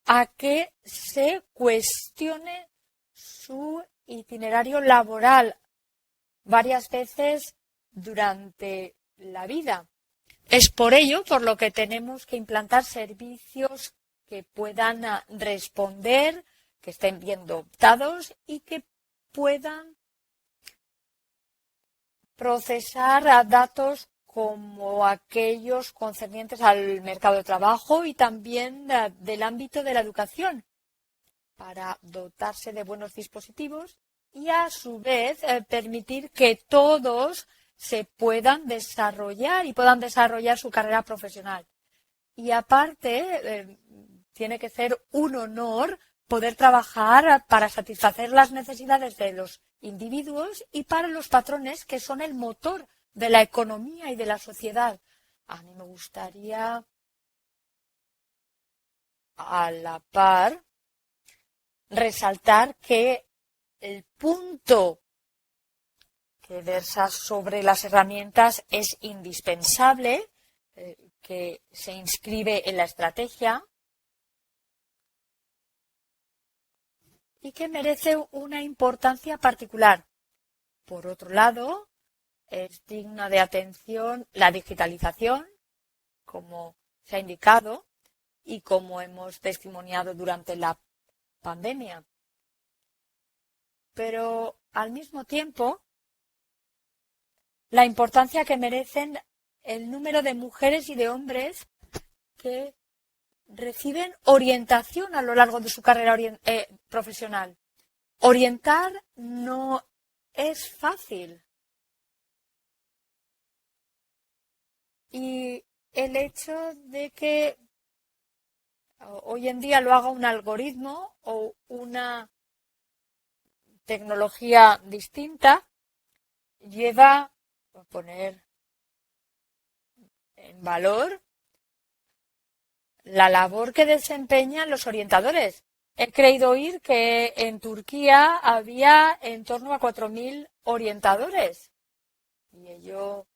a que se cuestione su itinerario laboral varias veces durante la vida. Es por ello por lo que tenemos que implantar servicios que puedan responder, que estén bien dotados y que puedan procesar datos como aquellos concernientes al mercado de trabajo y también del ámbito de la educación, para dotarse de buenos dispositivos y a su vez permitir que todos se puedan desarrollar y puedan desarrollar su carrera profesional. Y aparte, tiene que ser un honor poder trabajar para satisfacer las necesidades de los individuos y para los patrones que son el motor de la economía y de la sociedad. A mí me gustaría, a la par, resaltar que el punto que versa sobre las herramientas es indispensable, que se inscribe en la estrategia y que merece una importancia particular. Por otro lado, es digna de atención la digitalización, como se ha indicado y como hemos testimoniado durante la pandemia. Pero al mismo tiempo, la importancia que merecen el número de mujeres y de hombres que reciben orientación a lo largo de su carrera profesional. Orientar no es fácil. Y el hecho de que hoy en día lo haga un algoritmo o una tecnología distinta lleva a poner en valor la labor que desempeñan los orientadores. He creído oír que en Turquía había en torno a 4.000 orientadores y ello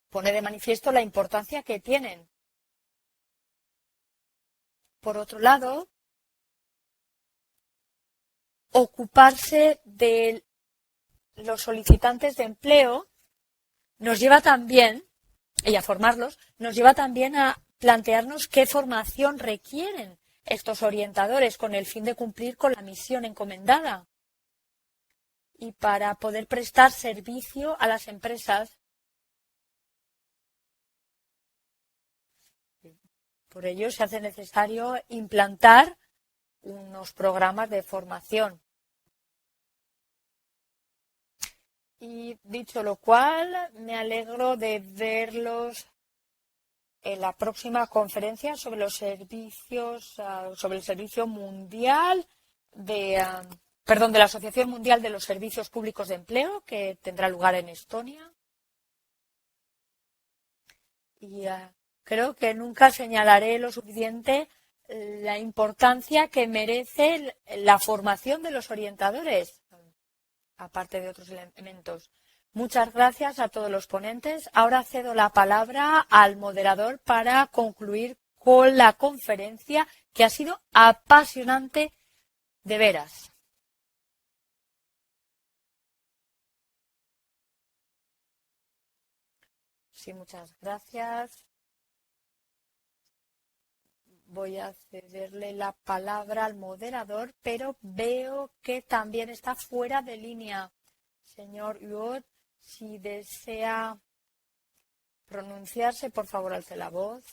pone de manifiesto la importancia que tienen. Por otro lado, ocuparse de los solicitantes de empleo nos lleva también, y a formarlos, nos lleva también a plantearnos qué formación requieren estos orientadores con el fin de cumplir con la misión encomendada y para poder prestar servicio a las empresas. Por ello se hace necesario implantar unos programas de formación. Y dicho lo cual, me alegro de verlos en la próxima conferencia sobre los servicios, sobre el servicio mundial de la Asociación Mundial de los Servicios Públicos de Empleo, que tendrá lugar en Estonia. Y creo que nunca señalaré lo suficiente la importancia que merece la formación de los orientadores, aparte de otros elementos. Muchas gracias a todos los ponentes. Ahora cedo la palabra al moderador para concluir con la conferencia, que ha sido apasionante de veras. Sí, muchas gracias. Voy a cederle la palabra al moderador, pero veo que también está fuera de línea. Señor Huot, si desea pronunciarse, por favor, alce la voz.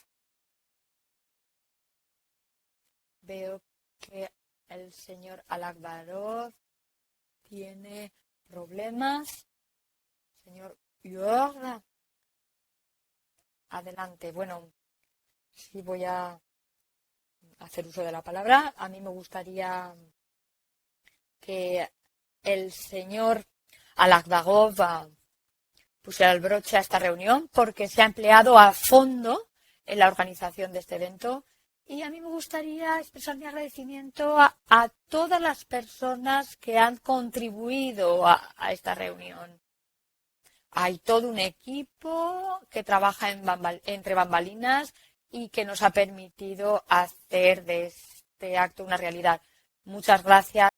Veo que el señor Alakbarov tiene problemas. Señor Huot, adelante. Bueno, sí voy a hacer uso de la palabra. A mí me gustaría que el señor Alakbarov pusiera el broche a esta reunión, porque se ha empleado a fondo en la organización de este evento, y a mí me gustaría expresar mi agradecimiento a todas las personas que han contribuido a esta reunión. Hay todo un equipo que trabaja entre bambalinas y que nos ha permitido hacer de este acto una realidad. Muchas gracias.